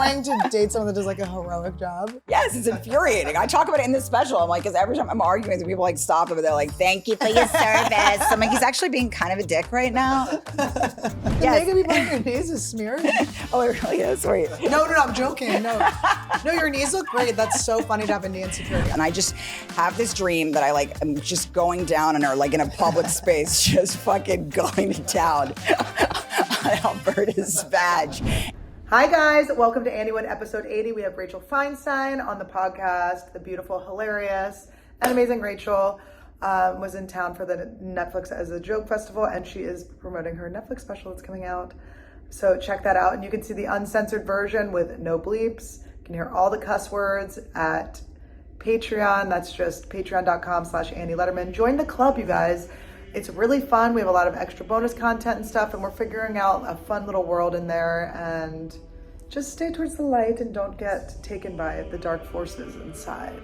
annoying to date someone that does like a heroic job? Yes, it's infuriating. I talk about it in this special. I'm like, because every time I'm arguing, the people like stop them and they're like, thank you for your service. I'm like, he's actually being kind of a dick right now. The makeup you put on your knees is smeared? Oh, it really is? Wait. No, I'm joking. No, your knees look great. That's so funny to have a knee insecurity. And I just have this dream that I like am just going down on her, like in a public space, just fucking going to town on Alberta's badge. Hi guys, welcome to Anniewood episode 80. We have Rachel Feinstein on the podcast. The beautiful, hilarious, and amazing Rachel was in town for the Netflix as a Joke Festival, and she is promoting her Netflix special that's coming out. So check that out, and you can see the uncensored version with no bleeps. You can hear all the cuss words at Patreon. That's just patreon.com/Annie Lederman. Join the club, you guys. It's really fun. We have a lot of extra bonus content and stuff, and we're figuring out a fun little world in there. And just stay towards the light and don't get taken by the dark forces inside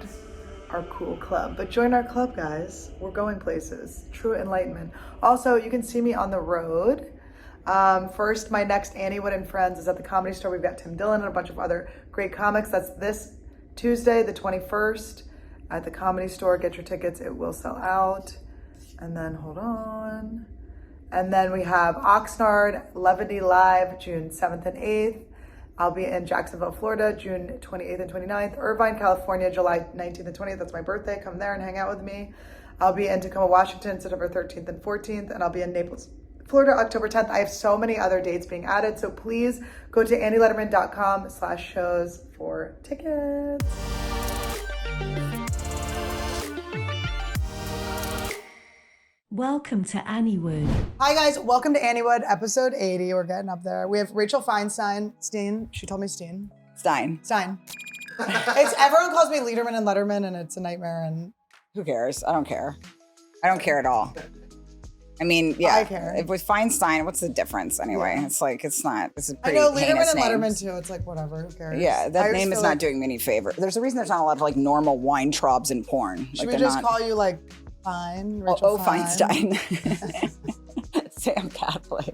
our cool club. But join our club, guys. We're going places. True enlightenment. Also, you can see me on the road. First, my next Anniewood and Friends is at the Comedy Store. We've got Tim Dillon and a bunch of other great comics. That's this Tuesday, the 21st, at the Comedy Store. Get your tickets. It will sell out. And then, hold on. And then we have Oxnard, Levity Live, June 7th and 8th. I'll be in Jacksonville, Florida, June 28th and 29th. Irvine, California, July 19th and 20th. That's my birthday. Come there and hang out with me. I'll be in Tacoma, Washington, September 13th and 14th. And I'll be in Naples, Florida, October 10th. I have so many other dates being added. So please go to annielederman.com/shows for tickets. Welcome to Anniewood. Hi guys, welcome to Anniewood, episode 80. We're getting up there. We have Rachel Feinstein. She told me Stein. It's everyone calls me Lederman and Letterman, and it's a nightmare. And who cares? I don't care. I don't care at all. I mean, yeah. I care. If with Feinstein, what's the difference anyway? Yeah. It's like, it's not. This is pretty I know Lederman and names. Letterman too. It's like, whatever, who cares? Yeah, that name is not doing me any favor. There's a reason there's not a lot of like normal Weintraubs in porn. Should like, we just call you like Fine? Rachel Feinstein. Say I'm Catholic.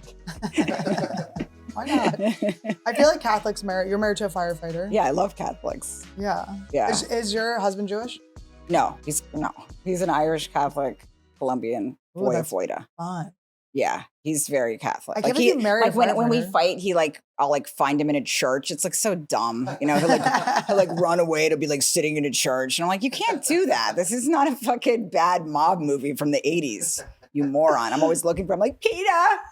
Why not? I feel like Catholics you're married to a firefighter. Yeah, I love Catholics. Yeah. Is your husband Jewish? No, he's an Irish Catholic Colombian boy of Foida. Fun. Yeah, he's very Catholic. I can't believe married. Like when we fight, I'll like find him in a church. It's like so dumb, you know. He'll like run away to be like sitting in a church, and I'm like, you can't do that. This is not a fucking bad mob movie from the '80s. You moron. I'm always looking for him, like, Peter.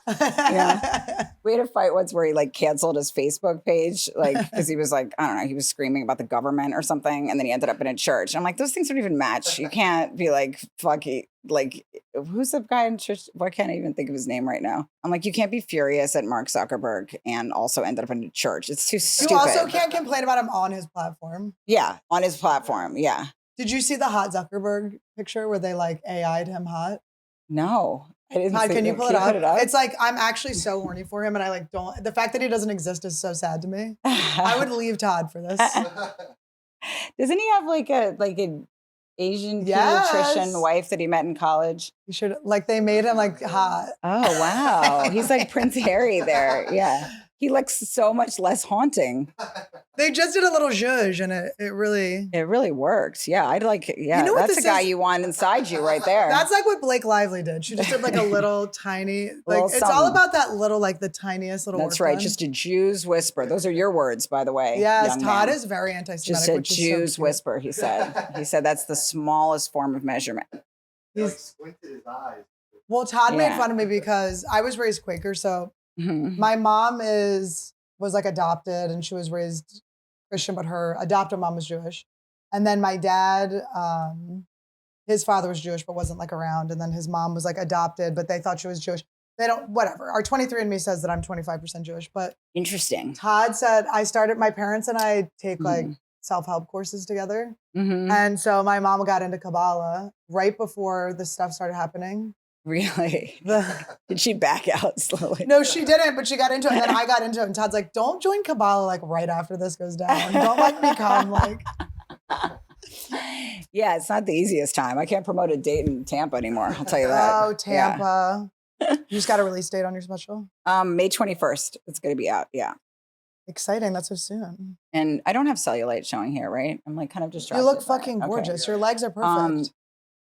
Yeah. We had a fight once where he like canceled his Facebook page, like, because he was like, I don't know, he was screaming about the government or something. And then he ended up in a church. And I'm like, those things don't even match. You can't be like, fucking, like, who's the guy in church? Why can't I even think of his name right now? I'm like, you can't be furious at Mark Zuckerberg and also ended up in a church. It's too stupid. You also can't complain about him on his platform. Yeah, on his platform. Yeah. Did you see the hot Zuckerberg picture where they like AI'd him hot? No, I didn't. Todd, can you pull it up? It's like, I'm actually so horny for him, and I like don't. The fact that he doesn't exist is so sad to me. I would leave Todd for this. Doesn't he have like an Asian pediatrician wife that he met in college? He should they made him like hot. Oh wow, he's like Prince Harry there. Yeah, he looks so much less haunting. They just did a little zhuzh, and it really worked. Yeah, I'd like. Yeah, you know that's a guy you want inside you right there. That's like what Blake Lively did. She just did like a little tiny, little it's all about that little, like the tiniest little. That's right. Just a Jew's whisper. Those are your words, by the way. Yes, Todd is very anti-Semitic. Just a Jew's whisper. He said. He said that's the smallest form of measurement. He squinted his eyes. Well, Todd made fun of me because I was raised Quaker, so my mom was like adopted, and she was raised Christian, but her adopted mom was Jewish. And then my dad, his father was Jewish, but wasn't like around. And then his mom was like adopted, but they thought she was Jewish. They don't, whatever. Our 23andMe says that I'm 25% Jewish, but. Interesting. Todd said, my parents and I take like self-help courses together. And so my mom got into Kabbalah right before this stuff started happening. Really? Did she back out slowly? No, she didn't, but she got into it. And then I got into it. And Todd's like, don't join Kabbalah like right after this goes down. Don't like become like. Yeah, it's not the easiest time. I can't promote a date in Tampa anymore. I'll tell you that. Oh, Tampa. You just got a release date on your special? May 21st. It's going to be out. Yeah. Exciting. That's so soon. And I don't have cellulite showing here, right? I'm like kind of distracted. You look by it. fucking Okay. gorgeous. Your legs are perfect.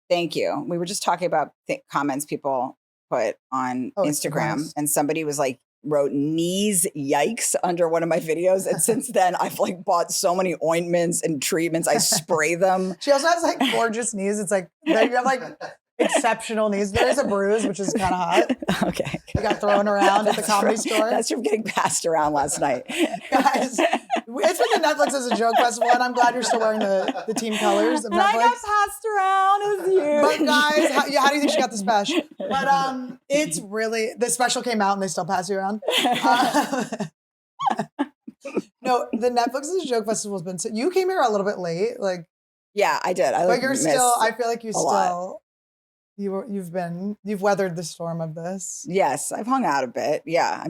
Thank you. We were just talking about comments people put on Instagram, nice. and somebody was like, wrote knees yikes under one of my videos. And since then I've like bought so many ointments and treatments. I spray them. She also has like gorgeous knees. It's like, you have like exceptional knees. There is a bruise, which is kind of hot. Okay. You got thrown around at the comedy store. That's from getting passed around last night. Guys, it's been the Netflix as a joke festival, and I'm glad you're still wearing the team colors of And Netflix. I got passed around as you. But guys, how do you think she got the special? But it's really, the special came out and they still pass you around. No, the Netflix as a joke festival has been, you came here a little bit late, like. Yeah, I did. But you're still, I feel like you've weathered the storm of this. Yes, I've hung out a bit. Yeah,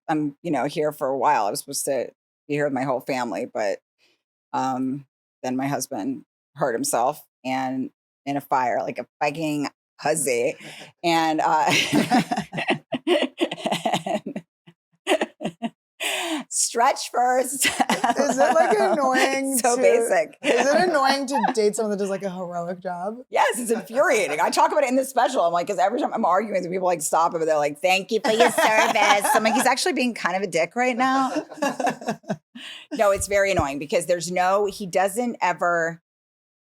I'm here for a while. I was supposed to be here with my whole family, but then my husband hurt himself and in a fire, like a fucking hussy. And stretch first. Is it like annoying? So basic. Is it annoying to date someone that does like a heroic job? Yes, it's infuriating. I talk about it in this special. I'm like, because every time I'm arguing with people, like stop him, and they're like, "Thank you for your service." I'm like, he's actually being kind of a dick right now. No, it's very annoying because he doesn't ever.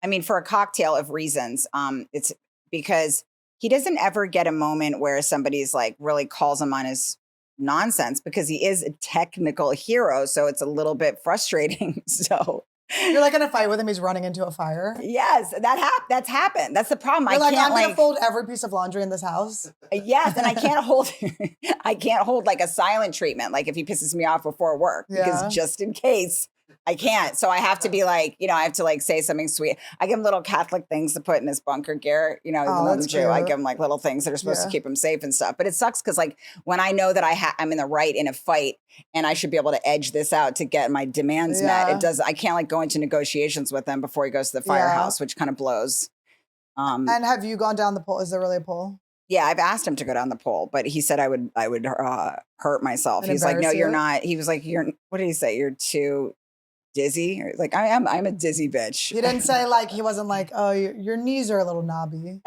I mean, for a cocktail of reasons, it's because he doesn't ever get a moment where somebody's like really calls him on his nonsense, because he is a technical hero. So it's a little bit frustrating. So you're like in a fight with him, he's running into a fire. Yes, that's happened. That's the problem. You're like, I'm gonna fold every piece of laundry in this house. Yes, and I can't hold like a silent treatment, like if he pisses me off before work, because just in case I can't. So I have to be like, I have to like say something sweet. I give him little Catholic things to put in his bunker gear. Even though I'm a Jew, I give him like little things that are supposed to keep him safe and stuff. But it sucks because like when I know that I'm in the right in a fight and I should be able to edge this out to get my demands met, I can't like go into negotiations with him before he goes to the firehouse, which kind of blows. And have you gone down the pole? Is there really a pole? Yeah, I've asked him to go down the pole, but he said I would hurt myself. He's like, no, you're not. He was like, what did he say? You're too dizzy? Like, I'm a dizzy bitch. He didn't say like, he wasn't like, oh, your knees are a little knobby.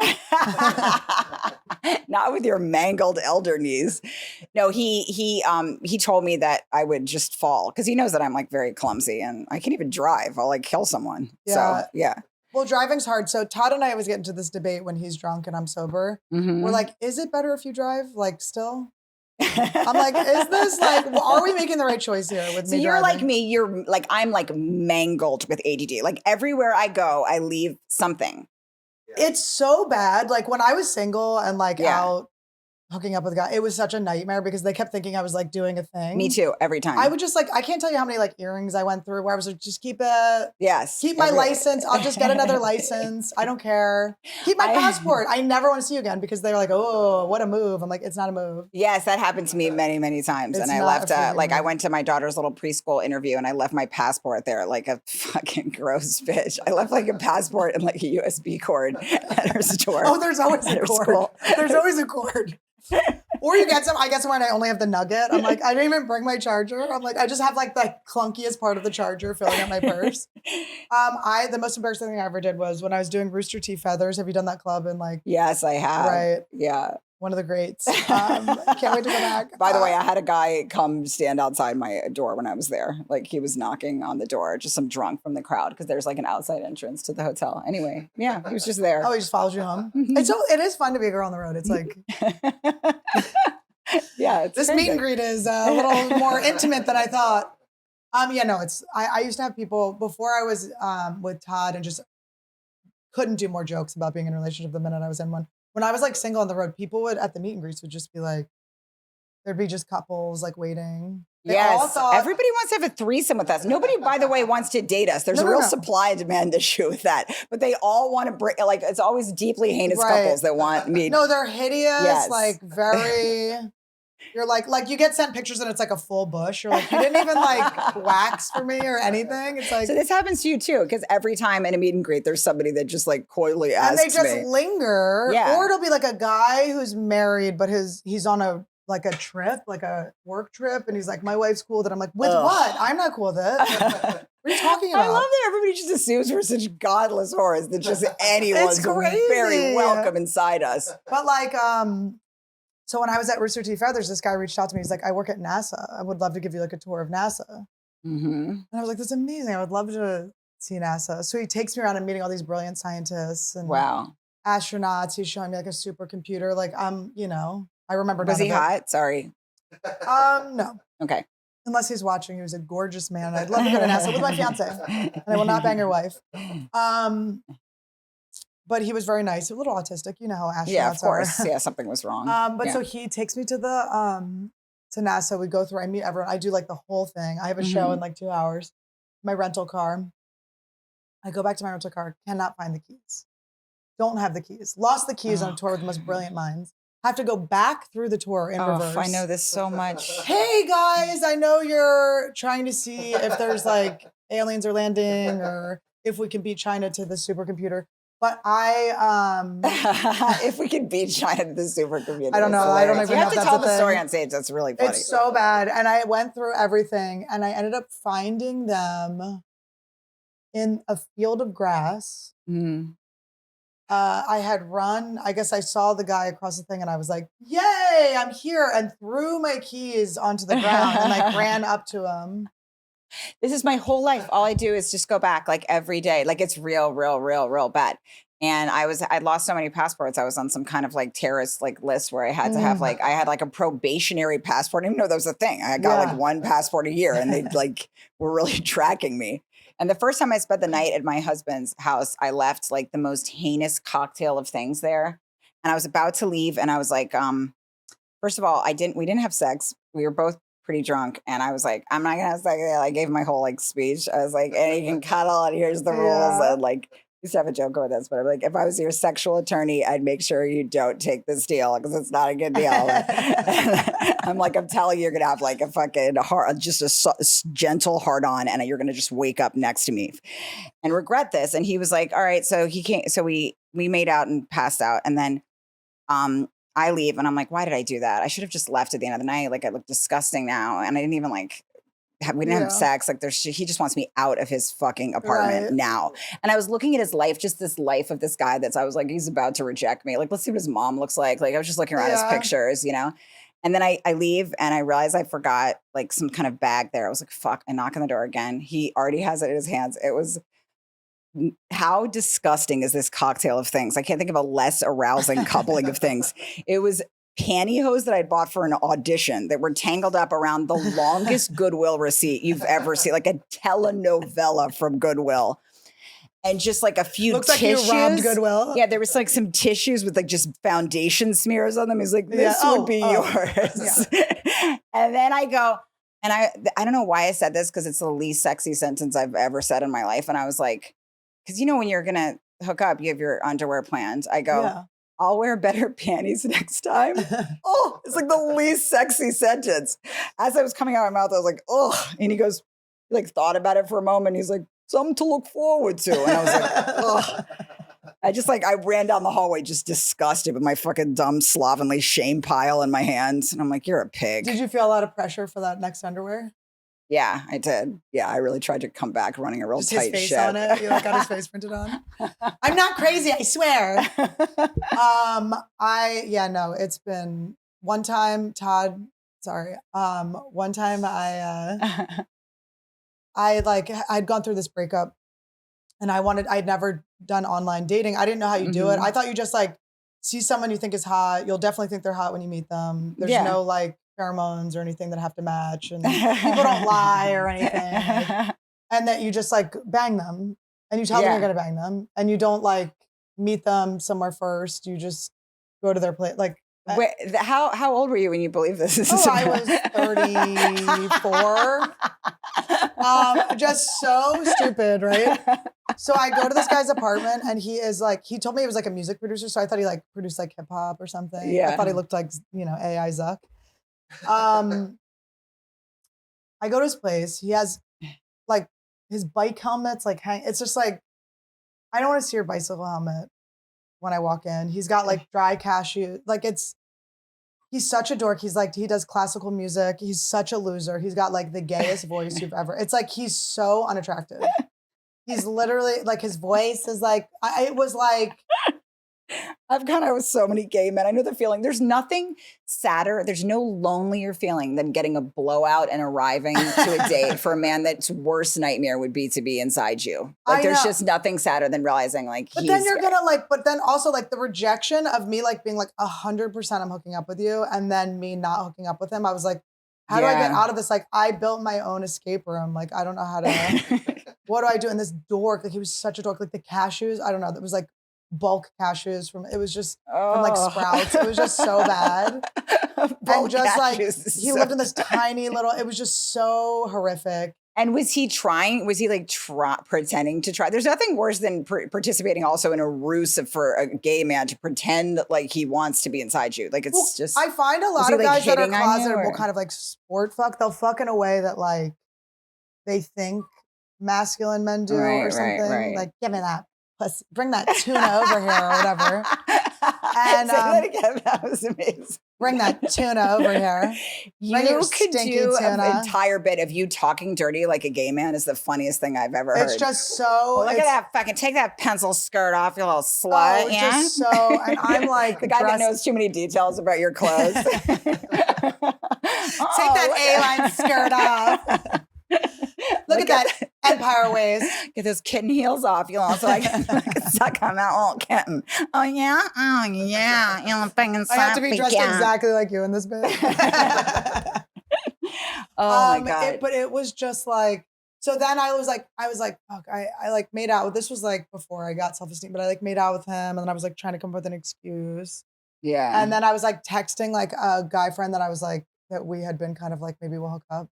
Not with your mangled elder knees. No, he told me that I would just fall because he knows that I'm like very clumsy and I can't even drive. I'll like kill someone. Yeah. So yeah. Well, driving's hard. So Todd and I always get into this debate when he's drunk and I'm sober. Mm-hmm. We're like, is it better if you drive? Like still? I'm like, is this like, are we making the right choice here with me? So you're like me, you're like, I'm like mangled with ADD. Like everywhere I go, I leave something. It's so bad. Like when I was single and like out hooking up with a guy, it was such a nightmare because they kept thinking I was like doing a thing. Me too, every time. I would just like, I can't tell you how many like earrings I went through where I was like, just keep it. Yes. Keep my license. I'll just get another license. I don't care. Keep my passport. I never want to see you again because they're like, oh, what a move. I'm like, it's not a move. Yes, that happened to me many, many times. And I left, I went to my daughter's little preschool interview and I left my passport there like a fucking gross bitch. I left like a passport and like a USB cord at her store. Oh, there's always a cord. There's always a cord. Or you get some, I get somewhere and I only have the nugget. I'm like, I didn't even bring my charger. I'm like, I just have like the clunkiest part of the charger filling up my purse. The most embarrassing thing I ever did was when I was doing Rooster Teeth Feathers. Have you done that club? And like, yes, I have. Right. Yeah. One of the greats. Can't wait to go back. By the way, I had a guy come stand outside my door when I was there. Like he was knocking on the door, just some drunk from the crowd because there's like an outside entrance to the hotel. Anyway, yeah, he was just there. Oh, he just follows you home. It is fun to be a girl on the road. It's like, yeah, this meet and greet is a little more intimate than I thought. I used to have people before I was with Todd and just couldn't do more jokes about being in a relationship the minute I was in one. When I was like single on the road, people would at the meet and greets would just be like, there'd be just couples like waiting. Yes, everybody wants to have a threesome with us. Nobody, by the way, wants to date us. There's a real supply and demand issue with that. But they all want to bring, like, it's always deeply heinous couples that want me. No, they're hideous, like very... You're like you get sent pictures and it's like a full bush. You're like, you didn't even like wax for me or anything. It's like, so this happens to you too, because every time in a meet and greet, there's somebody that just like coyly asks me. And they just linger. Yeah. Or it'll be like a guy who's married, but he's on a like a trip, like a work trip. And he's like, my wife's cool with it. I'm like, with Ugh. what? I'm not cool with it. What are you talking about? I love that everybody just assumes we're such godless whores that just anyone's crazy. very welcome inside us. But like, so when I was at Rooster Teeth Feathers, this guy reached out to me. He's like, I work at NASA. I would love to give you like a tour of NASA. Mm-hmm. And I was like, that's amazing. I would love to see NASA. So he takes me around and meeting all these brilliant scientists and Wow. astronauts. He's showing me like a supercomputer. Like you know, I remember. Was he hot? Sorry. No. Okay. Unless he's watching, he was a gorgeous man. I'd love to go to NASA with my fiance, and I will not bang your wife. But he was very nice. A little autistic, you know how astronauts Yeah, of course. are. Yeah, something was wrong. But yeah. so he takes me to the to NASA. We go through. I meet everyone. I do like the whole thing. I have a show in like 2 hours. My rental car. I go back to my rental car. Cannot find the keys. Don't have the keys. Lost the keys on a tour with the most brilliant minds. Have to go back through the tour in reverse. I know this so much. Hey guys, I know you're trying to see if there's like aliens are landing or if we can beat China to the supercomputer. But if we could beat China to the supercomputer. I don't know. I don't even You know have if to that's tell a the thing. story on stage. That's really funny. It's so bad. And I went through everything and I ended up finding them in a field of grass. Mm. I had run, I guess I saw the guy across the thing and I was like, yay, I'm here, and threw my keys onto the ground and like ran up to him. This is my whole life. All I do is just go back like every day. Like it's real bad. And I lost so many passports. I was on some kind of like terrorist like list where I had to have like, I had like a probationary passport. I didn't even know that was a thing. I got like one passport a year and they like were really tracking me. And the first time I spent the night at my husband's house, I left like the most heinous cocktail of things there. And I was about to leave and I was like, first of all, we didn't have sex. We were both pretty drunk. And I was like, I'm not gonna have sex. I gave my whole like speech. I was like, and you can cuddle and here's the rules. And like, I used to have a joke with this, but I'm like, if I was your sexual attorney, I'd make sure you don't take this deal because it's not a good deal. I'm like, I'm telling you, you're gonna have like a fucking just a gentle hard on, and you're gonna just wake up next to me and regret this. And he was like, all right, so he can't. So we made out and passed out, and then I leave, and I'm like, why did I do that? I should have just left at the end of the night. Like I look disgusting now, and I didn't even like. We didn't have sex. Like he just wants me out of his fucking apartment now. And I was looking at his life, just this life of this guy I was like, he's about to reject me. Like, let's see what his mom looks like. Like I was just looking around his pictures, you know? And then I leave and I realized I forgot like some kind of bag there. I was like, fuck, I knock on the door again. He already has it in his hands. It was, how disgusting is this cocktail of things? I can't think of a less arousing coupling of things. It was pantyhose that I'd bought for an audition that were tangled up around the longest Goodwill receipt you've ever seen, like a telenovela from Goodwill. And just like a few tissues. Like you robbed Goodwill. Yeah, there was like some tissues with like just foundation smears on them. He's like, this would be yours. Yeah. And then I go, and I don't know why I said this because it's the least sexy sentence I've ever said in my life. And I was like, because you know when you're going to hook up, you have your underwear planned. I go, I'll wear better panties next time. Oh, it's like the least sexy sentence. As I was coming out of my mouth, I was like, oh. And he goes, he like thought about it for a moment. He's like, something to look forward to. And I was like, oh. I ran down the hallway just disgusted with my fucking dumb slovenly shame pile in my hands. And I'm like, you're a pig. Did you feel a lot of pressure for that next underwear? Yeah, I did. Yeah, I really tried to come back running a real just tight his face ship. on it. You like got his face printed on. I'm not crazy, I swear. It's been one time, Todd. Sorry. One time I'd gone through this breakup, and I'd never done online dating. I didn't know how you do it. I thought you just like see someone you think is hot. You'll definitely think they're hot when you meet them. There's no like pheromones or anything that have to match, and people don't lie or anything, and that you just like bang them and you tell them you're gonna bang them, and you don't like meet them somewhere first. You just go to their place. Like, wait, how old were you when you believed this? I was 34. Just so stupid, right? So I go to this guy's apartment, and he told me he was like a music producer, so I thought he like produced like hip hop or something. Yeah. I thought he looked like, AI Zuck. I go to his place. He has like his bike helmets, like it's just like, I don't want to see your bicycle helmet when I walk in. He's got like dry cashew, like He's such a dork. He's like, he does classical music. He's such a loser. He's got like the gayest voice you've ever. It's like he's so unattractive. He's literally like his voice is like. It was like. I've gone out with so many gay men. I know the feeling. There's nothing sadder. There's no lonelier feeling than getting a blowout and arriving to a date for a man that's worst nightmare would be to be inside you. Like there's just nothing sadder than realizing like. But then you're gonna like. But then also like the rejection of me like being like 100% I'm hooking up with you, and then me not hooking up with him. I was like, how do I get out of this? Like I built my own escape room. Like I don't know how to. What do I do? And this dork, like he was such a dork. Like the cashews, I don't know. That was like. Bulk cashews from it was just from like Sprouts. It was just so bad. And just like he lived in this tiny little, it was just so horrific. And was he trying? Was he like pretending to try? There's nothing worse than participating also in a ruse for a gay man to pretend like he wants to be inside you. Like it's just. I find a lot of guys that are closeted will kind of like sport fuck. They'll fuck in a way that like they think masculine men do or something. Right. Like give me that. Bring that tuna over here or whatever. And say that again. That was amazing. Bring that tuna over here. You could do an entire bit of you talking dirty like a gay man is the funniest thing I've ever heard. It's just so. Well, look at that fucking take that pencil skirt off, you little slut. Oh, it's just so. And I'm like the guy that knows too many details about your clothes. Take that A-line skirt off. Look at that Empire waist. Get those kitten heels off, you know, so I can suck on that little kitten. Oh yeah, you know, banging. I have to be dressed exactly like you in this bit. Oh my god! But it was just like. So then I was like, fuck. I like made out. This was like before I got self-esteem, but I like made out with him, and then I was like trying to come up with an excuse. Yeah. And then I was like texting like a guy friend that I was like that we had been kind of like maybe we'll hook up.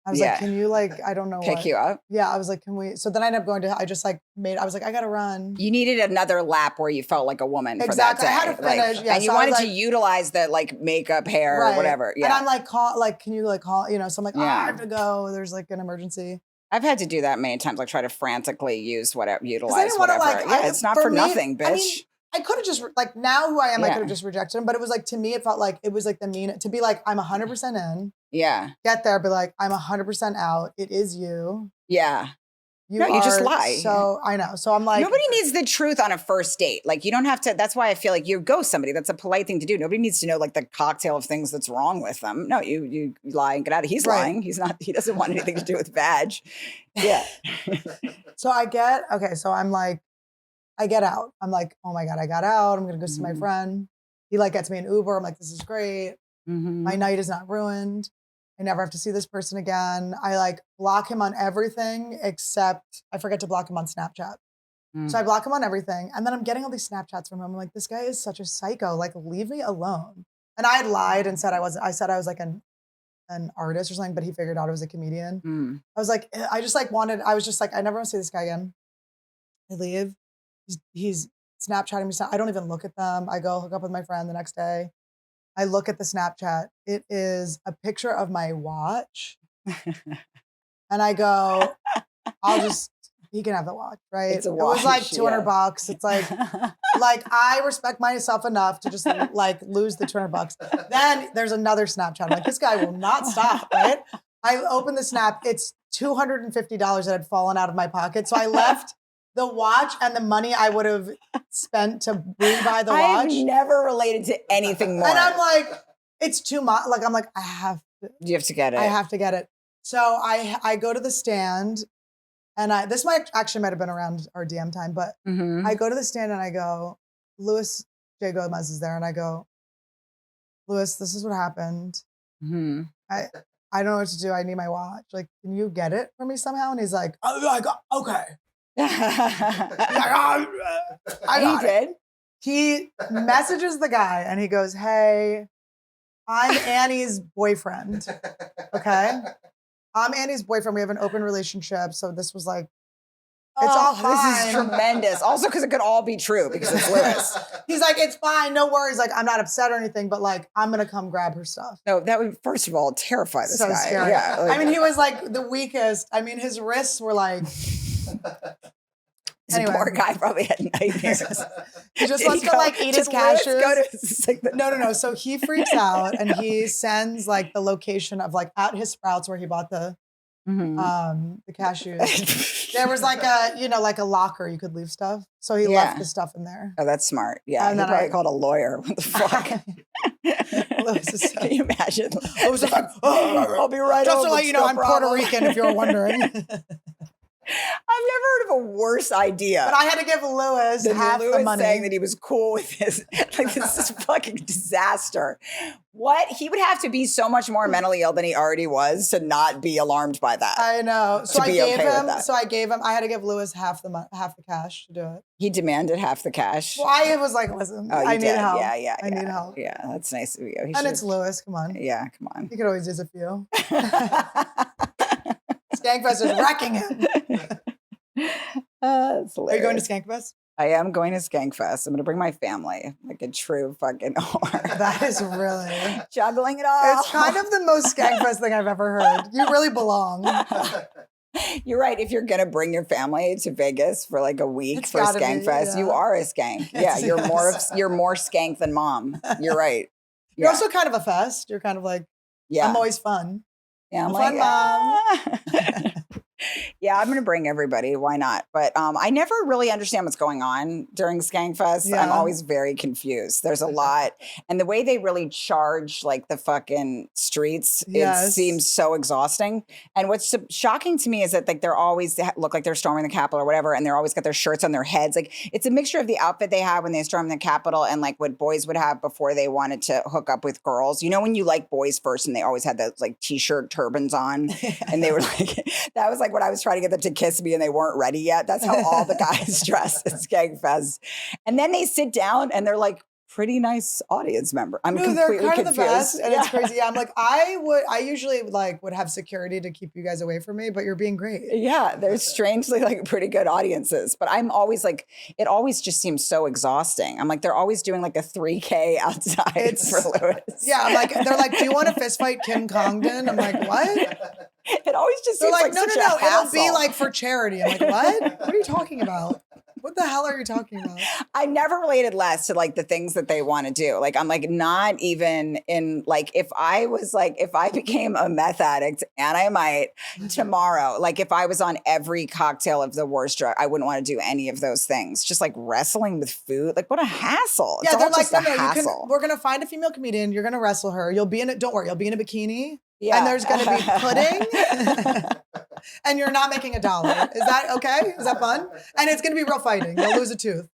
I was like, can you like, I don't know. Pick you up? Yeah. I was like, can we? So then I ended up going to, I just like I was like, I got to run. You needed another lap where you felt like a woman exactly. for that day. I had to finish. Like, yeah. and you wanted to utilize the like makeup, hair, or whatever. Yeah. And I'm like, can you like call, you know, so I'm like, I have to go. There's like an emergency. I've had to do that many times, like try to frantically utilize whatever. Like, yeah, it's not for nothing, bitch. I mean, I could have just like now who I am, I could have just rejected him. But it was like to me, it felt like it was like the mean to be like, I'm 100% in. Yeah. Get there, be like, I'm 100% out. It is you. Yeah. You just lie. So I know. So I'm like, nobody needs the truth on a first date. Like you don't have to. That's why I feel like you ghost somebody. That's a polite thing to do. Nobody needs to know like the cocktail of things that's wrong with them. No, you lie and get out of. He's lying. He's not. He doesn't want anything to do with vag. Yeah. So I get okay. So I'm like, I get out. I'm like, oh my god, I got out. I'm gonna go see my friend. He like gets me an Uber. I'm like, this is great. My night is not ruined. I never have to see this person again. I like block him on everything except I forget to block him on Snapchat. So I block him on everything. And then I'm getting all these Snapchats from him. I'm like, this guy is such a psycho. Like, leave me alone. And I had lied and said I wasn't. I said I was like an artist or something, but he figured out I was a comedian. I was like, I just like wanted, I was just like, I never want to see this guy again. I leave. He's Snapchatting me. I don't even look at them. I go hook up with my friend the next day. I look at the Snapchat. It is a picture of my watch. And I go, he can have the watch, right? It's a watch, it was like $200. It's like I respect myself enough to just like lose the $200. Then there's another Snapchat. I'm like, this guy will not stop, right? I open the Snap. It's $250 that had fallen out of my pocket. So I left the watch and the money I would have spent to rebuy the watch. I've never related to anything more. And I'm like, it's too much. Like, I'm like, you have to get it. I have to get it. So I go to the stand and this might have been around our DM time, but I go to the stand and I go, Louis J. Gomez is there. And I go, Louis, this is what happened. I don't know what to do. I need my watch. Like, can you get it for me somehow? And he's like, okay. He did. He messages the guy and he goes, hey, I'm Annie's boyfriend. Okay. I'm Annie's boyfriend. We have an open relationship. So this was like, it's all fine. This is tremendous. Also, because it could all be true because it's Louis. He's like, it's fine. No worries. Like, I'm not upset or anything, but like, I'm going to come grab her stuff. No, that would, first of all, terrify this guy. Scary. Yeah, I mean, he was like the weakest. I mean, his wrists were like, This poor guy probably had nightmares. He just wants to like eat his cashews. No. So he freaks out and he sends like the location of like at his Sprouts where he bought the cashews. There was like a locker you could leave stuff. So he left the stuff in there. Oh, that's smart. Yeah, and he probably called a lawyer. What the fuck? Can you imagine? Lewis is like, I'll be right just over. to let you know, I'm Puerto Rican if you're wondering. I've never heard of a worse idea. But I had to give Lewis half the money. Saying that he was cool with his, like, this is fucking disaster. What? He would have to be so much more mentally ill than he already was to not be alarmed by that. I know. So I gave him, I had to give Lewis half the cash to do it. He demanded half the cash. Well, I was like, listen, I need help. Yeah. I need help. Yeah, that's nice of you. And it's Lewis, come on. Yeah, come on. He could always use a few. Skankfest is wrecking him. That's hilarious. Are you going to Skankfest? I am going to Skankfest. I'm going to bring my family, like a true fucking whore. That is really juggling it all. It's kind of the most Skankfest thing I've ever heard. You really belong. You're right. If you're gonna bring your family to Vegas for like a week for Skankfest, you are a skank. Yeah, you're more skank than mom. You're right. You're also kind of a fest. You're kind of like, I'm always fun. Yeah, I'm fun mom. Yeah, I'm going to bring everybody. Why not? But I never really understand what's going on during Skankfest. Yeah. I'm always very confused. There's a lot. And the way they really charge like the fucking streets, it seems so exhausting. And what's shocking to me is that like they're always look like they're storming the Capitol or whatever. And they're always got their shirts on their heads. Like it's a mixture of the outfit they have when they storm the Capitol and like what boys would have before they wanted to hook up with girls. You know, when you like boys first and they always had those like t-shirt turbans on and they were like, that was like when I was trying to get them to kiss me and they weren't ready yet. That's how all the guys dress at Skankfest. And then they sit down and they're like pretty nice audience member. I'm completely they're kind confused. of the best and it's crazy. Yeah, I'm like, I usually like would have security to keep you guys away from me, but you're being great. Yeah, they're strangely like pretty good audiences. But I'm always like, it always just seems so exhausting. I'm like, they're always doing like a 3K outside for Lewis. Yeah, I'm like, they're like, do you want to fist fight Kim Congdon? I'm like, what? It always just seems like no, such a hassle. It'll be like for charity. I'm like, what? What are you talking about? What the hell are you talking about? I never related less to like the things that they want to do. Like I'm like not even in like if I became a meth addict and I might tomorrow, like if I was on every cocktail of the worst drug, I wouldn't want to do any of those things. Just like wrestling with food, like what a hassle. Yeah, it's they're all just like, a hassle. We're gonna find a female comedian. You're gonna wrestle her. You'll be in it. Don't worry. You'll be in a bikini. Yeah. And there's going to be pudding and you're not making $1. Is that okay? Is that fun? And it's going to be real fighting. You'll lose a tooth.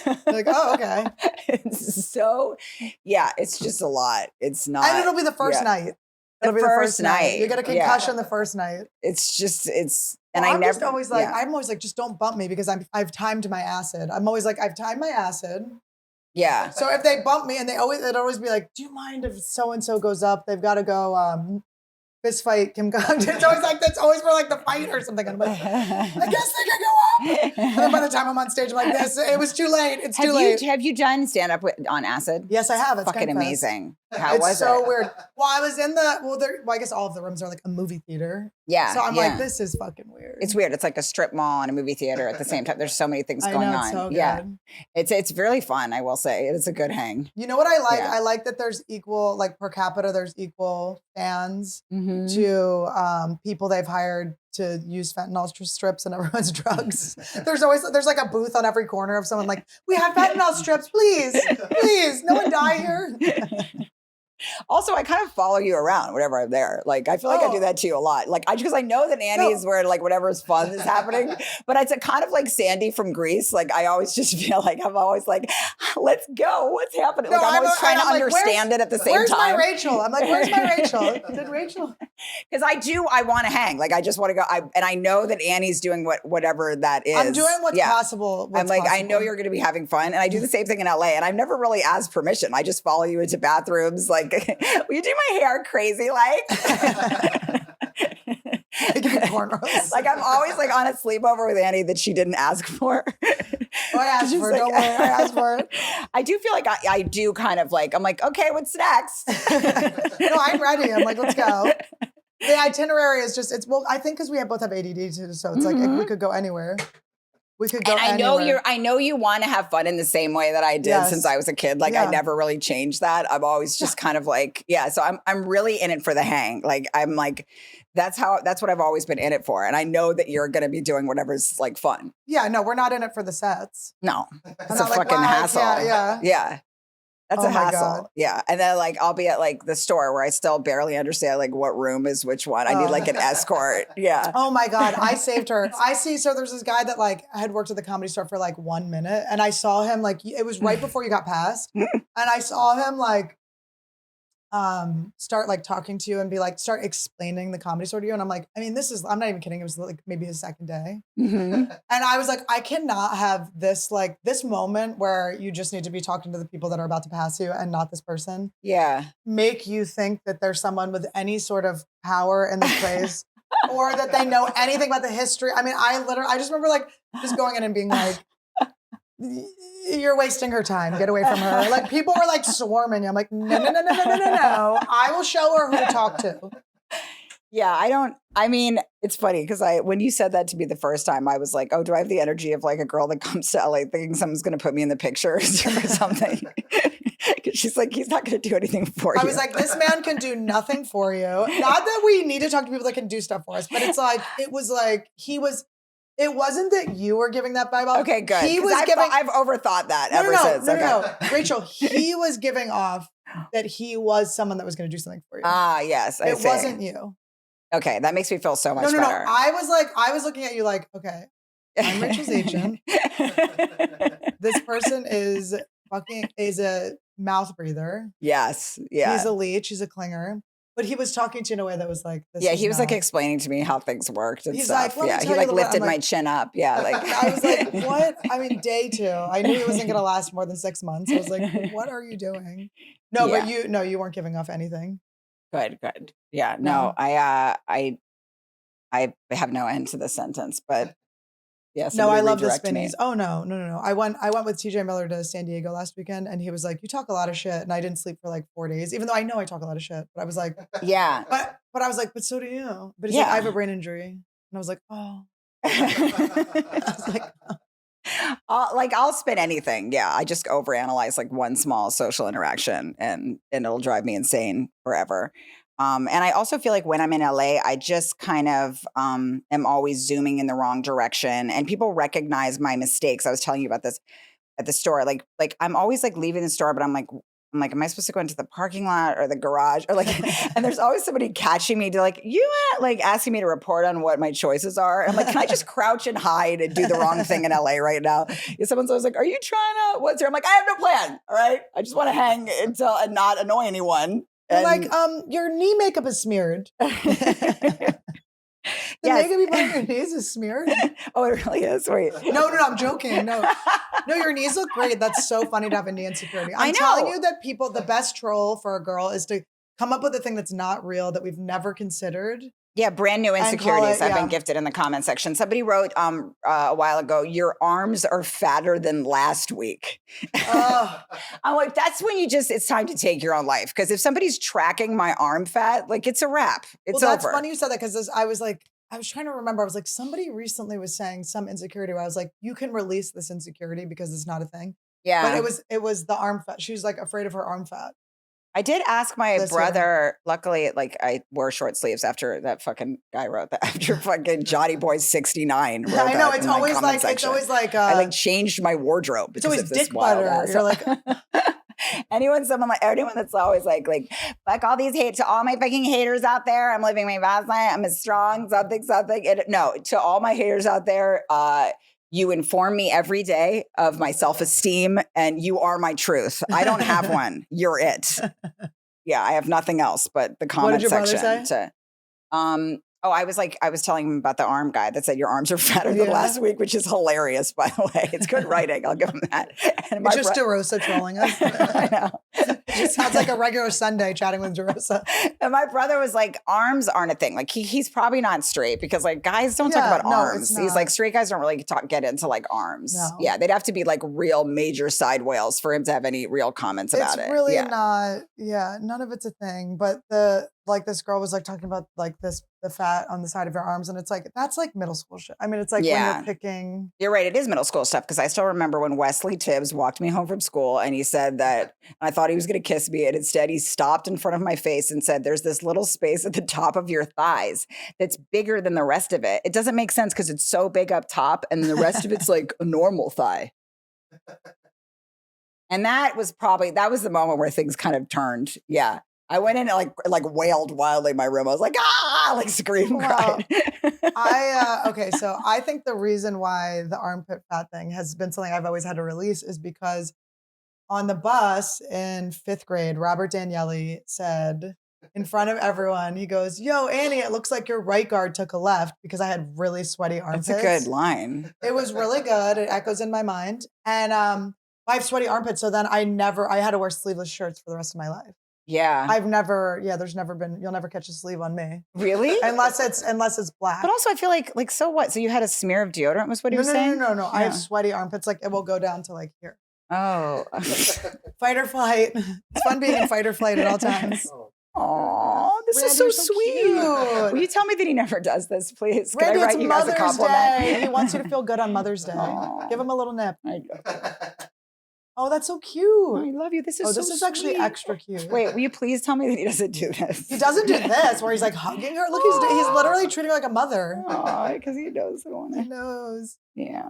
You're like, oh, okay. It's so, it's just a lot. It's not. And it'll be the first night. It'll be the first night. You get a concussion the first night. It's just, and I'm always like, just don't bump me because I've timed my acid. I'm always like, I've timed my acid. Yeah. So if they bump me and it'd always be like, do you mind if so-and-so goes up? They've got to go fist fight Kim Congdon. It's always like, that's always for like the fight or something. And I'm like, I guess they can go up. And then by the time I'm on stage, I'm like, it was too late. It's too late. Have you done stand-up on acid? Yes, I have. It's fucking amazing. How was it? It's so weird. Well, I was in I guess all of the rooms are like a movie theater. Yeah. So I'm like, this is fucking weird. It's weird. It's like a strip mall and a movie theater at the same time. There's so many things going on. So good. Yeah. It's really fun, I will say. It's a good hang. You know what I like? Yeah. I like that there's equal, like per capita, there's equal fans to people they've hired to use fentanyl strips and everyone's drugs. There's like a booth on every corner of someone like, we have fentanyl strips, please, no one die here. Also, I kind of follow you around whenever I'm there. Like, I feel like I do that to you a lot. Like, because I know that Annie is where like whatever is fun is happening. But it's a kind of like Sandy from Greece. Like, I always just feel like I'm always like, let's go. What's happening? Like, I'm always trying to understand it at the same time. Where's my Rachel? I'm like, where's my Rachel? Did Rachel? Because I want to hang. Like, I just want to go. And I know that Annie's doing whatever that is. I'm doing what's possible. I'm like, I know you're going to be having fun. And I do the same thing in LA. And I've never really asked permission. I just follow you into bathrooms. Like, will you do my hair crazy like? Like I'm always like on a sleepover with Annie that she didn't ask for. Oh, I asked for it. Don't worry, I asked for it. I do feel like I do kind of like, I'm like, okay, what's next? No, I'm ready. I'm like, let's go. The itinerary is just, I think because we both have ADD too, so it's like we could go anywhere. We could go And I know you want to have fun in the same way that I did since I was a kid. Like I never really changed that. I'm always just kind of like, so I'm really in it for the hang. Like I'm like, that's what I've always been in it for. And I know that you're going to be doing whatever's like fun. Yeah, no, we're not in it for the sets. No, it's a fucking hassle. Yeah. That's a hassle. God. Yeah. And then like, I'll be at like the store where I still barely understand like what room is which one. I need like an escort. Yeah. Oh my God. I saved her. So there's this guy that like had worked at the Comedy Store for like 1 minute. And I saw him like, it was right before you got past. And I saw him like, start like talking to you and be like, start explaining the Comedy Store to you. And I'm like, I mean, I'm not even kidding. It was like maybe his second day. And I was like, I cannot have this moment where you just need to be talking to the people that are about to pass you and not this person. Yeah. Make you think that there's someone with any sort of power in this place or that they know anything about the history. I mean, I just remember like just going in and being like, you're wasting her time. Get away from her. Like people were like swarming. I'm like, no. I will show her who to talk to. Yeah, I mean, it's funny because when you said that to me the first time, I was like, oh, do I have the energy of like a girl that comes to LA thinking someone's going to put me in the pictures or something? She's like, he's not going to do anything for you. I was like, this man can do nothing for you. Not that we need to talk to people that can do stuff for us, but it's like, it wasn't that you were giving that vibe off. Okay, good. I've overthought that since. No. Rachel, he was giving off that he was someone that was going to do something for you. Ah, yes. It wasn't you. Okay, that makes me feel so much better. No. I was looking at you like, okay, I'm Rachel's agent. This person is a mouth breather. Yes. Yeah. He's a leech. He's a clinger. But he was talking to you in a way that was like, he was like explaining to me how things worked and stuff. Like, he like lifted my chin up. Yeah. Like I was like, what? I mean, day 2. I knew it wasn't going to last more than 6 months. I was like, what are you doing? No, but you weren't giving off anything. Good. Yeah. No, I have no end to the sentence, but yes. No, I love the spinnies. Oh no. I went with TJ Miller to San Diego last weekend and he was like, you talk a lot of shit. And I didn't sleep for like 4 days, even though I know I talk a lot of shit, but I was like, yeah, but I was like, but so do you. But he's like, I have a brain injury. And I was like, oh. I'll spin anything. Yeah. I just overanalyze like one small social interaction and it'll drive me insane forever. And I also feel like when I'm in LA, I just kind of am always zooming in the wrong direction and people recognize my mistakes. I was telling you about this at the store. Like I'm always like leaving the store, but I'm like, am I supposed to go into the parking lot or the garage or like, and there's always somebody catching me to like, like asking me to report on what my choices are. And I'm like, can I just crouch and hide and do the wrong thing in LA right now? Someone's always like, are you trying to, what's here? I'm like, I have no plan. All right. I just want to hang until and not annoy anyone. And like, your knee makeup is smeared. The makeup you put on your knees is smeared. Oh, it really is. Wait. No, I'm joking. No, your knees look great. That's so funny to have a knee insecurity. I'm telling you that the best troll for a girl is to come up with a thing that's not real that we've never considered. Yeah, brand new insecurities I've been gifted in the comment section. Somebody wrote a while ago, your arms are fatter than last week. I'm like, that's when it's time to take your own life. Because if somebody's tracking my arm fat, like it's a wrap. It's over. That's funny you said that because I was trying to remember. I was like, somebody recently was saying some insecurity where I was like, you can release this insecurity because it's not a thing. Yeah. But it was the arm fat. She was like afraid of her arm fat. I did ask my brother, luckily, like I wore short sleeves after that fucking guy wrote that, after fucking Johnny Boy 69 wrote that. I know, it's always like, I like changed my wardrobe. It's always dick butter. You're like, anyone that's always like, fuck all these to all my fucking haters out there. I'm living my best life. I'm a strong something. No, to all my haters out there, you inform me every day of my self-esteem and you are my truth. I don't have one. You're it. Yeah, I have nothing else but the comment section. What did your brother say? I was telling him about the arm guy that said your arms are fatter than last week, which is hilarious, by the way. It's good writing. I'll give him that. And it's just DeRosa trolling us. I know. It just sounds like a regular Sunday chatting with DeRosa. And my brother was like, arms aren't a thing. Like he's probably not straight because like guys don't talk about arms. He's like, straight guys don't really get into like arms. No. Yeah, they'd have to be like real major side whales for him to have any real comments about it. It's really not. Yeah, none of it's a thing. But the like this girl was like talking about like the fat on the side of your arms, and it's like that's like middle school shit. I mean, it's like when Yeah. you're picking. You're right. It is middle school stuff because I still remember when Wesley Tibbs walked me home from school and he said that I thought he was going to kiss me. And instead, he stopped in front of my face and said, there's this little space at the top of your thighs that's bigger than the rest of it. It doesn't make sense because it's so big up top and the rest of it's like a normal thigh. And that was the moment where things kind of turned. Yeah. I went in and like wailed wildly in my room. I was like, ah, like scream, Wow. cried. Okay, so I think the reason why the armpit fat thing has been something I've always had to release is because on the bus in 5th grade, Robert Daniele said in front of everyone, he goes, "Yo, Annie, it looks like your right guard took a left," because I had really sweaty armpits. That's a good line. It was really good. It echoes in my mind. And I have sweaty armpits, so then I had to wear sleeveless shirts for the rest of my life. Yeah. There's never been, you'll never catch a sleeve on me. Really? Unless it's black. But also I feel like, so what? So you had a smear of deodorant was what he was saying? No. Yeah. I have sweaty armpits. Like it will go down to like here. Oh. Fight or flight. It's fun being in fight or flight at all times. Oh, this Randy, is so you're so sweet. cute. Will you tell me that he never does this, please? Can Randy, I write it's you as a Mother's compliment? Day. He wants you to feel good on Mother's Day. Aw. Give him a little nip. I Oh, that's so cute. love you. This is This is actually sweet. extra cute. Wait, will you please tell me that he doesn't do this? He doesn't do this where he's like hugging her. Look, he's literally treating her like a mother. Because he knows I want He it. knows. Yeah.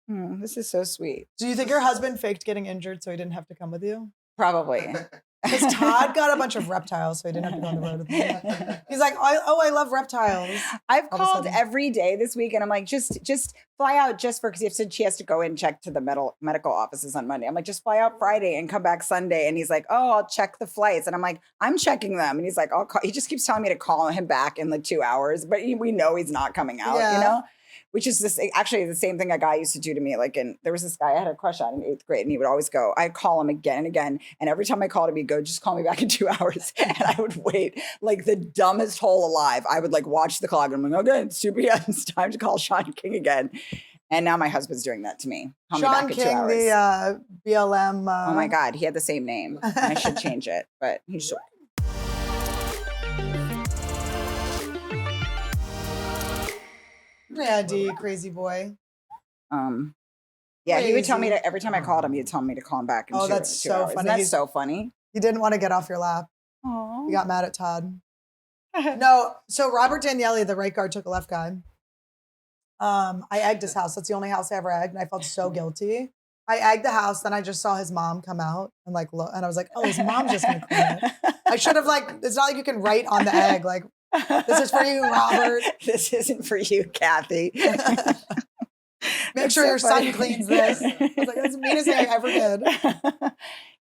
This is so sweet. Do you think your husband faked getting injured so he didn't have to come with you? Probably. Because Todd got a bunch of reptiles so he didn't have to go on the road with him. He's like, I love reptiles. I've All of a called sudden. every day this week and I'm like, just fly out just for, because she has to go and check to the medical offices on Monday. I'm like, just fly out Friday and come back Sunday. And he's like, oh, I'll check the flights. And I'm like, I'm checking them. And he's like, I'll call. He just keeps telling me to call him back in like 2 hours, but we know he's not coming out, Yeah. you know? Which is actually the same thing a guy used to do to me. Like, there was this guy I had a crush on in 8th grade, and he would always go. I'd call him again and again, and every time I called him, he'd go, "Just call me back in 2 hours." And I would wait, like the dumbest hole alive. I would like watch the clock, and I'm like, "Okay, it's 2 p.m. It's time to call Sean King again." And now my husband's doing that to me. Call me Sean back in 2 King, hours. the BLM. Oh my God, he had the same name. I should change it, but he should. Randy, crazy boy. Yeah, he would tell me Crazy. to, every time I called him, he'd tell me to call him back in Oh, two that's so hours. funny. That's He's- so funny. He didn't want to get off your lap. Oh. He got mad at Todd. No, so Robert Daniele, the right guard, took a left guy. I egged his house. That's the only house I ever egged, and I felt so guilty. I egged the house, then I just saw his mom come out and like look, and I was like, oh, his mom's just gonna clean it. I should have like, it's not like you can write on the egg like, this is for you, Robert. This isn't for you, Kathy. Make That's sure so your funny. son cleans this. I was like, that's the meanest thing I ever did.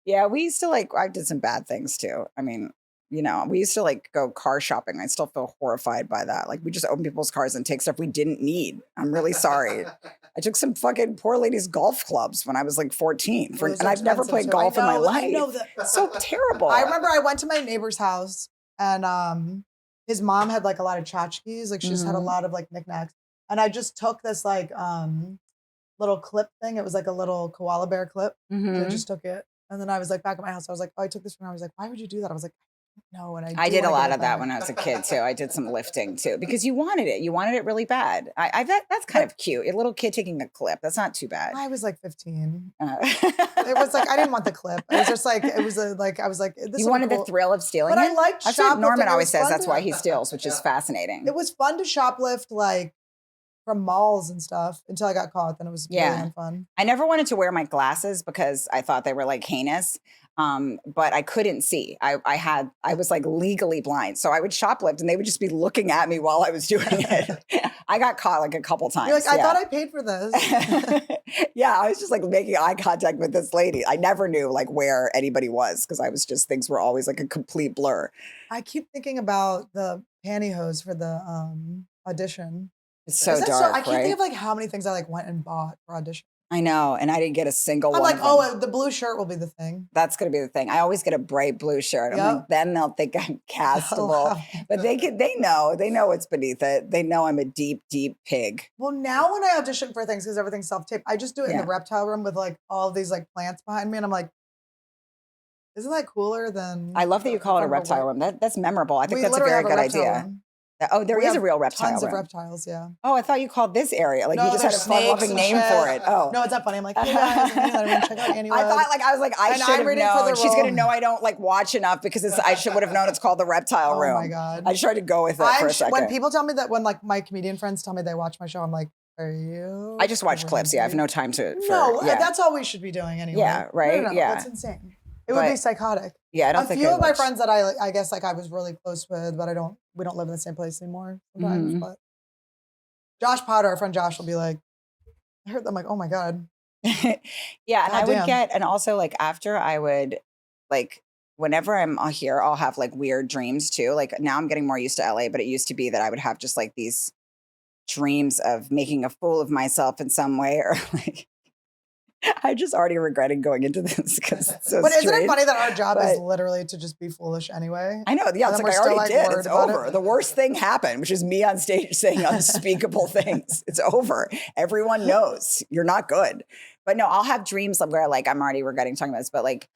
Yeah, we used to like, I did some bad things too. I mean, you know, we used to like go car shopping. I still feel horrified by that. Like we just open people's cars and take stuff we didn't need. I'm really sorry. I took some fucking poor ladies golf clubs when I was like 14. Those And are I've never expensive, played too. golf in my I life. know that. It's so terrible. I remember I went to my neighbor's house and his mom had like a lot of tchotchkes. Like she just had a Mhm. lot of like knickknacks. And I just took this like little clip thing. It was like a little koala bear clip. And I Mhm. just took it. And then I was like back at my house. I was like, oh, I took this one. I was like, why would you do that? I was like, no. And I do did a wanna lot get it of that back. when I was a kid too. I did some lifting too because you wanted it. You wanted it really bad. That's kind of cute. A little kid taking a clip. That's not too bad. I was like 15. It It was like I didn't want the clip. It was just like it was like I was like this. You would be wanted cool. the thrill of stealing But it? I liked That's what Norman shoplifting. It always was says. fun That's to- why he steals, which is fascinating. It was fun to shoplift like from malls and stuff until I got caught. Then it was really Yeah. unfun. I never wanted to wear my glasses because I thought they were like heinous. But I couldn't see. I was like legally blind. So I would shoplift and they would just be looking at me while I was doing it. I got caught like a couple times. You're like, I yeah. thought I paid for this. Yeah, I was just like making eye contact with this lady. I never knew like where anybody was because I was just, things were always like a complete blur. I keep thinking about the pantyhose for the audition. It's so Is that dark, I can't right? think of like how many things I like went and bought for audition. I know, and I didn't get a single I'm one. like, of them. oh, the blue shirt will be the thing. That's going to be the thing. I always get a bright blue shirt. I'm like, Yep. then they'll think I'm castable. But they know what's beneath it. They know I'm a deep, deep pig. Well, now when I audition for things, because everything's self-tape, I just do it in Yeah. the reptile room with like all these like plants behind me. And I'm like, Isn't that cooler than? I love that you call it a reptile room. That's memorable. I think that's a very good idea. Room. Oh, there is a real reptile tons room. Of reptiles, yeah. Oh, I thought you called this area. Like no, you just had a fun-loving name for it. Oh. No, it's not funny. I'm like, hey guys, check out Anniewood. I was like, I should have known. She's going to know I don't like watch enough because I would have known it's called the reptile room. Oh my God. I tried to go with it for a second. When people tell me that, when like my comedian friends tell me they watch my show, I'm like, are you? I just watch clips. Yeah, I have no time to. That's all we should be doing anyway. Yeah, right. No, yeah, that's insane. It would be psychotic. Yeah, I don't think a few of my friends that I guess like I was really close with, but we don't live in the same place anymore sometimes. But Josh Potter, our friend Josh, will be like, I heard them like, oh my God. Yeah, and I would get, and also like after I would like, whenever I'm here, I'll have like weird dreams too. Like now I'm getting more used to LA, but it used to be that I would have just like these dreams of making a fool of myself in some way, or like, I just already regretted going into this because it's so But strange. isn't it funny that our job is literally to just be foolish anyway? I know. Yeah, it's like I already did. It's over. The worst thing happened, which is me on stage saying unspeakable things. It's over. Everyone knows you're not good. But no, I'll have dreams where like I'm already regretting talking about this, but like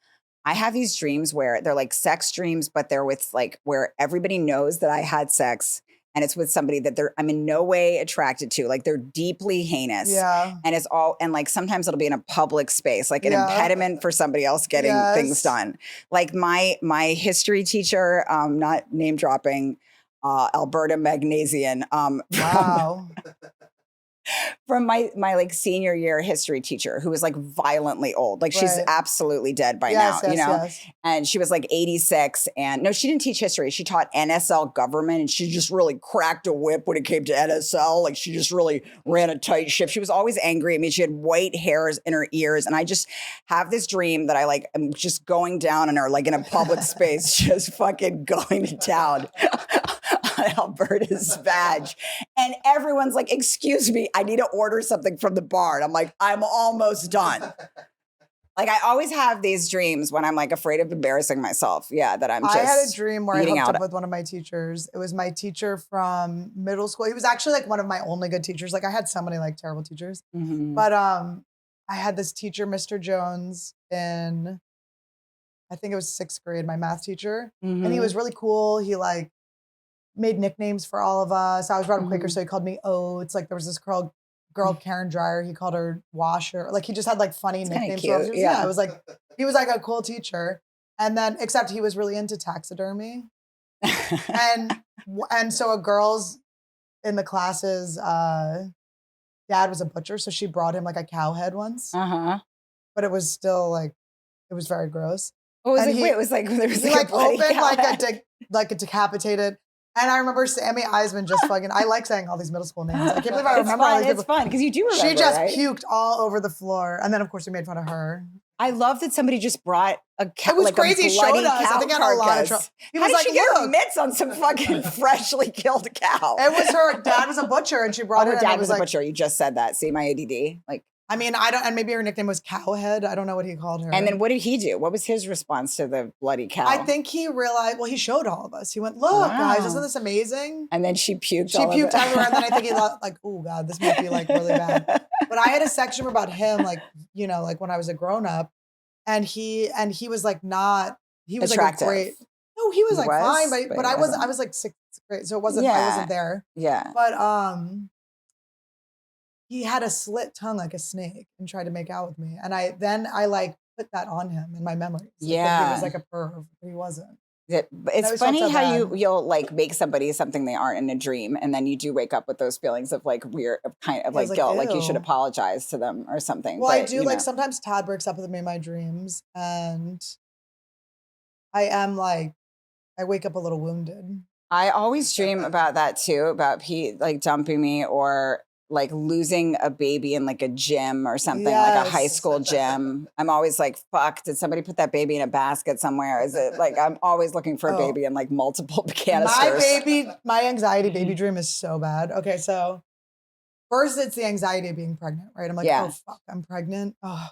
I have these dreams where they're like sex dreams, but they're with like where everybody knows that I had sex. And it's with somebody that I'm in no way attracted to. Like they're deeply heinous. Yeah. And it's all, and like sometimes it'll be in a public space, like an impediment for somebody else getting things done. Like my history teacher, not name dropping, Alberta Magnesian. Wow. From my like senior year history teacher who was like violently old. Like she's absolutely dead by now, you know? Yes. And she was like 86 and no, she didn't teach history. She taught NSL government and she just really cracked a whip when it came to NSL. Like she just really ran a tight ship. She was always angry at me. She had white hairs in her ears. And I just have this dream that I like, I'm just going down on her like in a public space, just fucking going to town. Alberta's badge. And everyone's like, excuse me, I need to order something from the bar. And I'm like, I'm almost done. Like I always have these dreams when I'm like afraid of embarrassing myself. Yeah, that I'm just I had a dream where I hooked up with one of my teachers. It was my teacher from middle school. He was actually like one of my only good teachers. Like I had so many like terrible teachers. But I had this teacher, Mr. Jones, in I think it was 6th grade, my math teacher. And he was really cool. He like made nicknames for all of us. I was brought up Quaker, so he called me Oats. Like there was this girl Karen Dreyer, he called her Washer. Like he just had like funny nicknames for us. Yeah, it was like he was like a cool teacher. And then except he was really into taxidermy. and so a girl's in the classes dad was a butcher, so she brought him like a cow head once. But it was still like it was very gross. What was it? Wait, it was like there was like opened like a decapitated. And I remember Sammy Eisman just fucking, I like saying all these middle school names. I can't believe I remember all these people. It's fun because you do remember, she just puked all over the floor. And then, of course, we made fun of her. I love that somebody just brought a cow. It was like crazy. He showed us. I think I got a lot of trouble. He was like, she get mitts on some fucking freshly killed cow? It was her dad was a butcher and she brought her dad was a butcher. You just said that. See my ADD? Like, I mean, I don't, and maybe her nickname was Cowhead. I don't know what he called her. And then what did he do? What was his response to the bloody cow? I think he realized, well, he showed all of us. He went, look, guys, isn't this amazing? And then she puked She puked everywhere. And then I think he thought, like, oh, God, this might be like really bad. But I had a section about him, like, you know, like when I was a grown up. And he was like not, he was attractive. Like a great, no, he was like fine, but I was like 6th grade. So I wasn't there. Yeah. But, he had a slit tongue like a snake and tried to make out with me. And I like put that on him in my memories. Yeah. He was like a perv, but he wasn't. It's funny how you'll like make somebody something they aren't in a dream. And then you do wake up with those feelings of like weird, kind of like guilt, like you should apologize to them or something. Well, I do like sometimes Todd breaks up with me in my dreams and I am like, I wake up a little wounded. I always dream about that too, about Pete like dumping me or like losing a baby in like a gym or something, like a high school gym. I'm always like, fuck, did somebody put that baby in a basket somewhere? Is it like, I'm always looking for a baby in like multiple canisters. My anxiety baby dream is so bad. Okay, so first it's the anxiety of being pregnant, right? I'm like, oh fuck, I'm pregnant. Oh.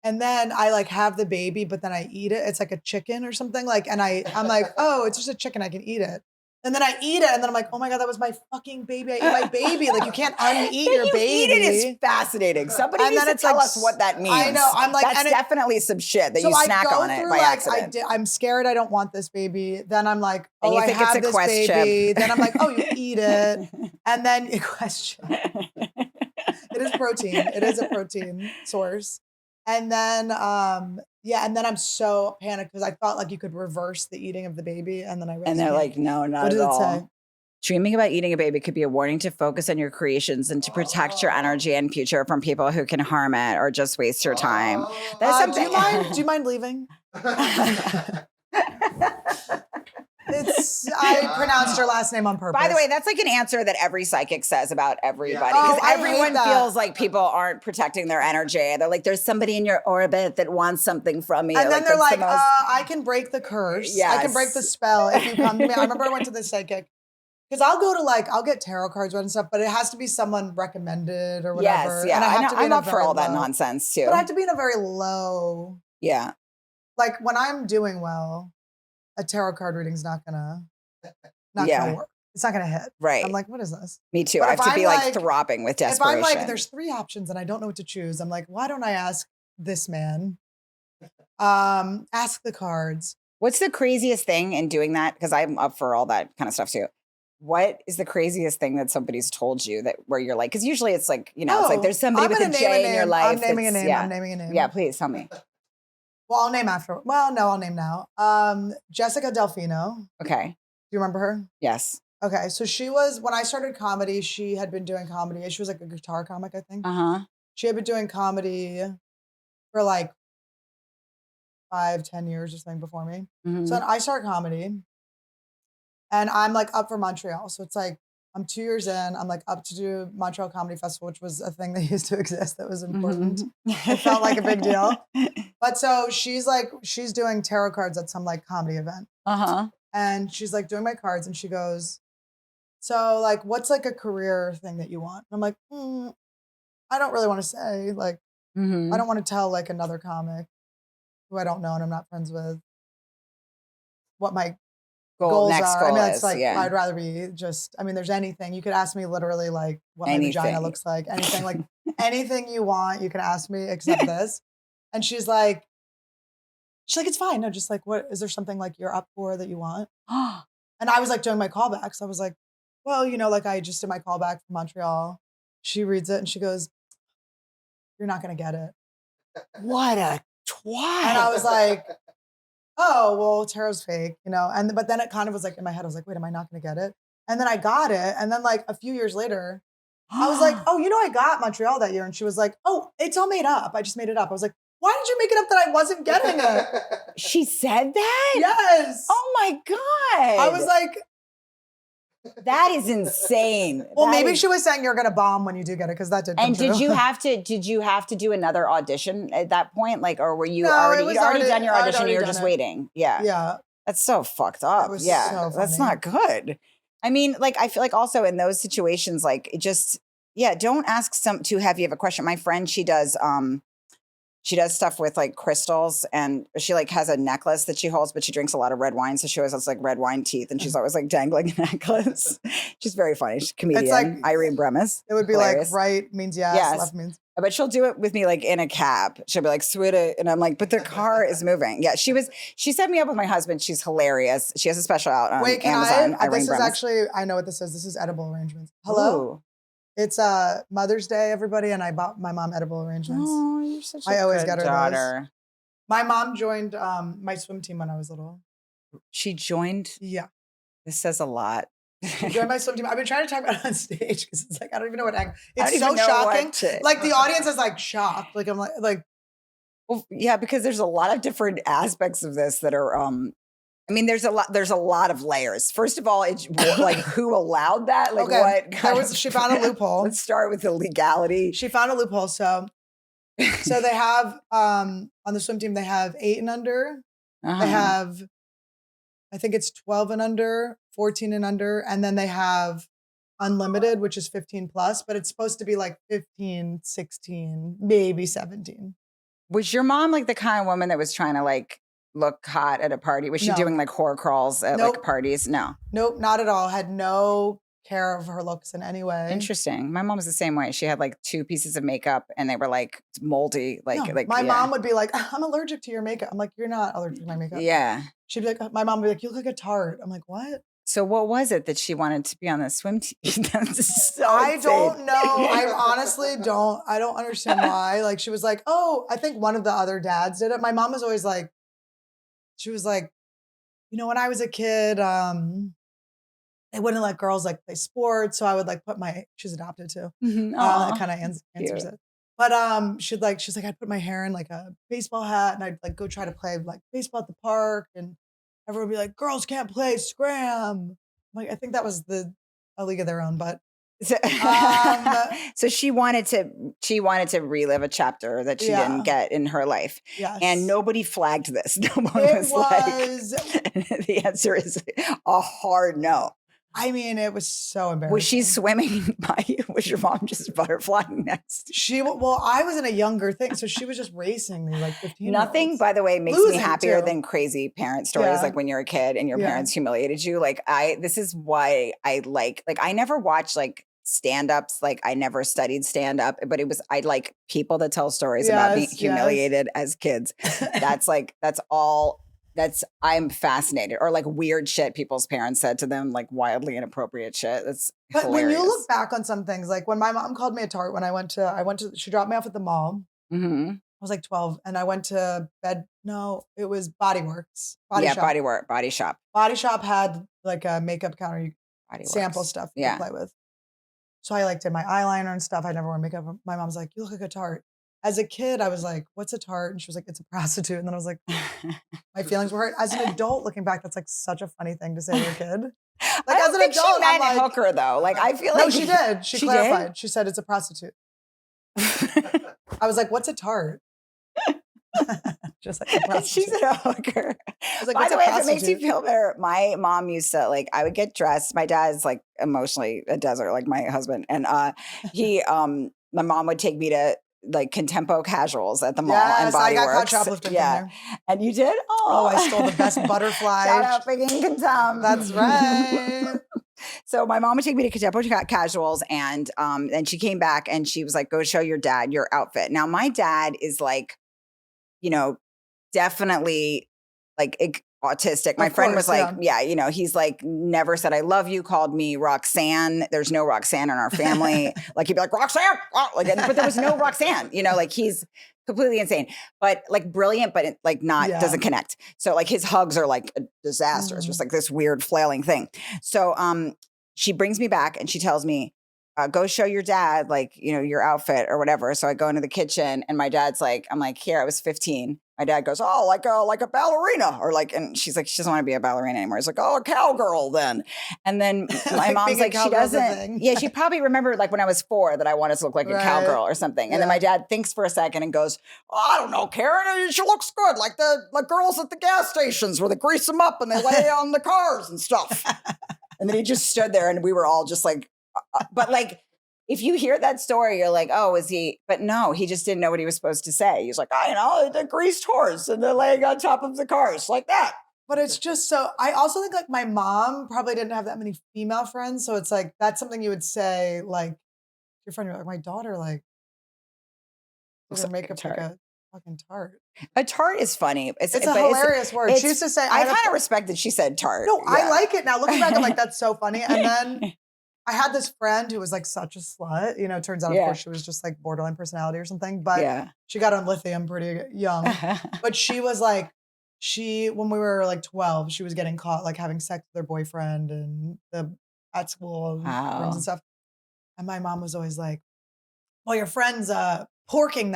And then I like have the baby, but then I eat it. It's like a chicken or something like, and I'm like, oh, it's just a chicken. I can eat it. And then I eat it, and then I'm like, oh my God, that was my fucking baby. I ate my baby. Like, you can't uneat That your you baby. eat it is fascinating. Somebody And needs then to it's tell like, us what that means. I know. I'm like, that's and definitely some shit that so you snack I go on it through, by like, accident. I'm scared I don't want this baby. Then I'm like, And oh, you I think it's have a this Quest chip. baby. Then I'm like, oh, you eat it. And then question. It is protein. It is a protein source. And then, and then I'm so panicked because I thought like you could reverse the eating of the baby. And then I realized And they're like, no, not what at did it all. say? Dreaming about eating a baby could be a warning to focus on your creations and to protect your energy and future from people who can harm it or just waste your time. That's something. Do you mind leaving? I pronounced her last name on purpose. By the way, that's like an answer that every psychic says about everybody. Yeah. Because Oh, I hate everyone that. feels like people aren't protecting their energy. They're like, there's somebody in your orbit that wants something from you. And then they're that's like, the most- I can break the curse. I can break the Yes. spell if you come to me. I remember I went to the psychic. Because I'll get tarot cards read and stuff, but it has to be someone recommended or whatever. Yes, yeah. And I have to be I'm in a up for very all that low- nonsense too. But I have to be in a very low, Yeah. like when I'm doing well, a tarot card reading's not gonna work. It's not gonna hit. Right. I'm like, what is this? Me too. But I if have to be I'm like like- throbbing with If desperation. I'm like, there's 3 options and I don't know what to choose, I'm like, why don't I ask this man? Ask the cards. What's the craziest thing in doing that? Because I'm up for all that kind of stuff too. What is the craziest thing that somebody's told you that where you're like, because usually it's like, it's like there's somebody I'm with a gonna name J in your name. life. I'm naming a that's- name. Yeah. I'm naming a name. Yeah, please tell me. Well, I'll name after. Well, no, I'll name now. Jessica Delfino. Do Okay. you remember her? Yes. Okay, so she was, when I started comedy, she had been doing comedy. She was like a guitar comic, I think. Uh-huh. She had been doing comedy for like 5-10 years or something before me. Mhm. So then I start comedy and I'm like up for Montreal. So it's like, I'm 2 years in, I'm like up to do Montreal Comedy Festival, which was a thing that used to exist that was important. Mhm. It felt like a big deal. But so she's doing tarot cards at some like comedy event. Uh-huh. And she's like doing my cards and she goes, so like, what's like a career thing that you want? And I'm like, I don't really want to say, like, Mhm. I don't want to tell like another comic who I don't know and I'm not friends with what my goals next are. goal I mean, it's is, like, yeah. I'd rather be just, I mean, there's anything. You could ask me literally like what my vagina Anything. looks like, anything, like anything you want, you can ask me except this. And she's like, it's fine. No, just like, what, is there something like you're up for that you want? And I was like doing my callbacks. I was like, well, like I just did my callback from Montreal. She reads it and she goes, you're not going to get it. What a twat. And I was like, oh, well, tarot's fake, but then it kind of was like in my head, I was like, wait, am I not going to get it? And then I got it. And then like a few years later, I was like, oh, I got Montreal that year. And she was like, oh, it's all made up. I just made it up. I was like, why did you make it up that I wasn't getting it? She said that? Yes. Oh my God. I was like, that is insane. well, That maybe is- she was saying you're going to bomb when you do get it because that did come And true. did you have to do another audition at that point? Like, or were you No, already, it was you'd already already- done your I'd audition, already you were done just it. waiting? Yeah. Yeah. That's so fucked up. was Yeah. so That's funny. not good. I mean, like, I feel like also in those situations, like it just, don't ask too heavy of a question. My friend, she does stuff with like crystals and she like has a necklace that she holds, but she drinks a lot of red wine. So she always has like red wine teeth and she's always like dangling a necklace. She's very funny. She's a comedian, like- Irene Bremis. It would be Hilarious. like right means yes, Yes. left means. But she'll do it with me like in a cab. She'll be like, sweetie. And I'm like, but the car is moving. Yeah, she set me up with my husband. She's hilarious. She has a special out on Wait, can Amazon. I? Irene This is Bremis. actually, I know what this is. This is edible arrangements. Hello? Ooh. It's Mother's Day, everybody, and I bought my mom edible arrangements. Oh, you're such a I always good get her those. daughter. My mom joined my swim team when I was little. She joined. Yeah. This says a lot. She joined my swim team. I've been trying to talk about it on stage because it's like, I don't even know what angle. I don't It's so even know what shocking. to- Like the audience is like shocked. Like I'm like, Well, yeah, because there's a lot of different aspects of this that are I mean, there's a lot of layers. First of all, it's like who allowed that? Like okay. what There kind was, of- she found a loophole. Let's start with the legality. She found a loophole. So they have on the swim team, they have 8 and under. Uh-huh. They have, I think it's 12 and under, 14 and under, and then they have unlimited, which is 15 plus, but it's supposed to be like 15, 16, maybe 17. Was your mom like the kind of woman that was trying to like look hot at a party? Was she No. doing like horror crawls at Nope. like parties? No. Nope, not at all. Had no care of her looks in any way. Interesting. My mom was the same way. She had like 2 pieces of makeup and they were like moldy. No, my mom would be like, I'm allergic to your makeup. I'm like, you're not allergic to my makeup. Yeah. She'd be like, my mom would be like, you look like a tart. I'm like, what? So what was it that she wanted to be on the swim team? That's so I insane. don't know. I honestly don't. I don't understand why. Like she was like, oh, I think one of the other dads did it. My mom was always like, she was like, you know, when I was a kid, they wouldn't let girls like play sports. So I would like put she's adopted too. That kind of answers it. But she's like, I'd put my hair in like a baseball hat and I'd like go try to play like baseball at the park and everyone would be like, girls can't play, scram. Like, I think that was a league of their own, but so she wanted to relive a chapter that she didn't get in her life. Yes. And nobody flagged this. No one was like, the answer is a hard no. I mean, it was so embarrassing. Was she swimming by you? Was your mom just butterflying next to you? Well, I was in a younger thing, so she was just racing me like 15. Nothing, by the way, makes me happier than crazy parent stories like when you're a kid and your parents humiliated you. Like this is why I like I never watched like stand-ups, like I never studied stand-up, but I like people that tell stories about being humiliated as kids. I'm fascinated. Or like weird shit people's parents said to them, like wildly inappropriate shit. That's hilarious. When you look back on some things, like when my mom called me a tart when I went to, she dropped me off at the mall. Mm-hmm. I was like 12 and I went to bed. No, it was Body Works. Body Shop. Body Shop had like a makeup counter, you sample stuff you could play with. So I like did my eyeliner and stuff. I never wore makeup. My mom's like, you look like a tart. As a kid, I was like, what's a tart? And she was like, it's a prostitute. And then I was like, my feelings were hurt. As an adult, looking back, that's like such a funny thing to say to your kid. Like as an adult, she meant a hooker though. Like I feel like no, she did. She clarified. Did? She said it's a prostitute. I was like, what's a tart? Just like a prostitute. She said a hooker. I was like, by the way, if it makes you feel better, my mom used to like, I would get dressed. My dad's like emotionally a desert, like my husband. And my mom would take me to like Contempo Casuals at the mall and Body Works. I got caught shoplifting from there. And you did? Oh, I stole the best butterfly. Shout out freaking Contempo. That's right. So my mom would take me to Contempo Casuals and she came back and she was like, go show your dad your outfit. Now my dad is like, you know, definitely like autistic. My friend was like, he's like never said I love you, called me Roxanne. There's no Roxanne in our family. Like he'd be like, Roxanne, but there was no Roxanne, like he's completely insane, but like brilliant, but like not, doesn't connect. So like his hugs are like a disaster. It's just like this weird flailing thing. So she brings me back and she tells me, go show your dad, like, your outfit or whatever. So I go into the kitchen and my dad's like, I'm like, here, I was 15. My dad goes, oh, like a ballerina or like, and she's like, she doesn't want to be a ballerina anymore. He's like, oh, a cowgirl then. And then my mom's like, she doesn't. Yeah, she probably remembered like when I was 4 that I wanted to look like a cowgirl or something. And then my dad thinks for a second and goes, oh, I don't know, Karen, she looks good. Like the girls at the gas stations where they grease them up and they lay on the cars and stuff. And then he just stood there and we were all just like, but like, if you hear that story, you're like, oh, is he? But no, he just didn't know what he was supposed to say. He's like, the greased horse and they're laying on top of the cars like that. But it's just so, I also think like my mom probably didn't have that many female friends. So it's like, that's something you would say, like, your friend, you're like, my daughter, like, her makeup like a fucking tart. A tart is funny. It's a hilarious word. She used to say, I kind of respect that she said tart. No, I like it now. Looking back, I'm like, that's so funny. And then I had this friend who was like such a slut. Turns out, of course, she was just like borderline personality or something. But she got on lithium pretty young. But she was like, when we were like 12, she was getting caught like having sex with her boyfriend and at school rooms and stuff. And my mom was always like, well, your friend's porking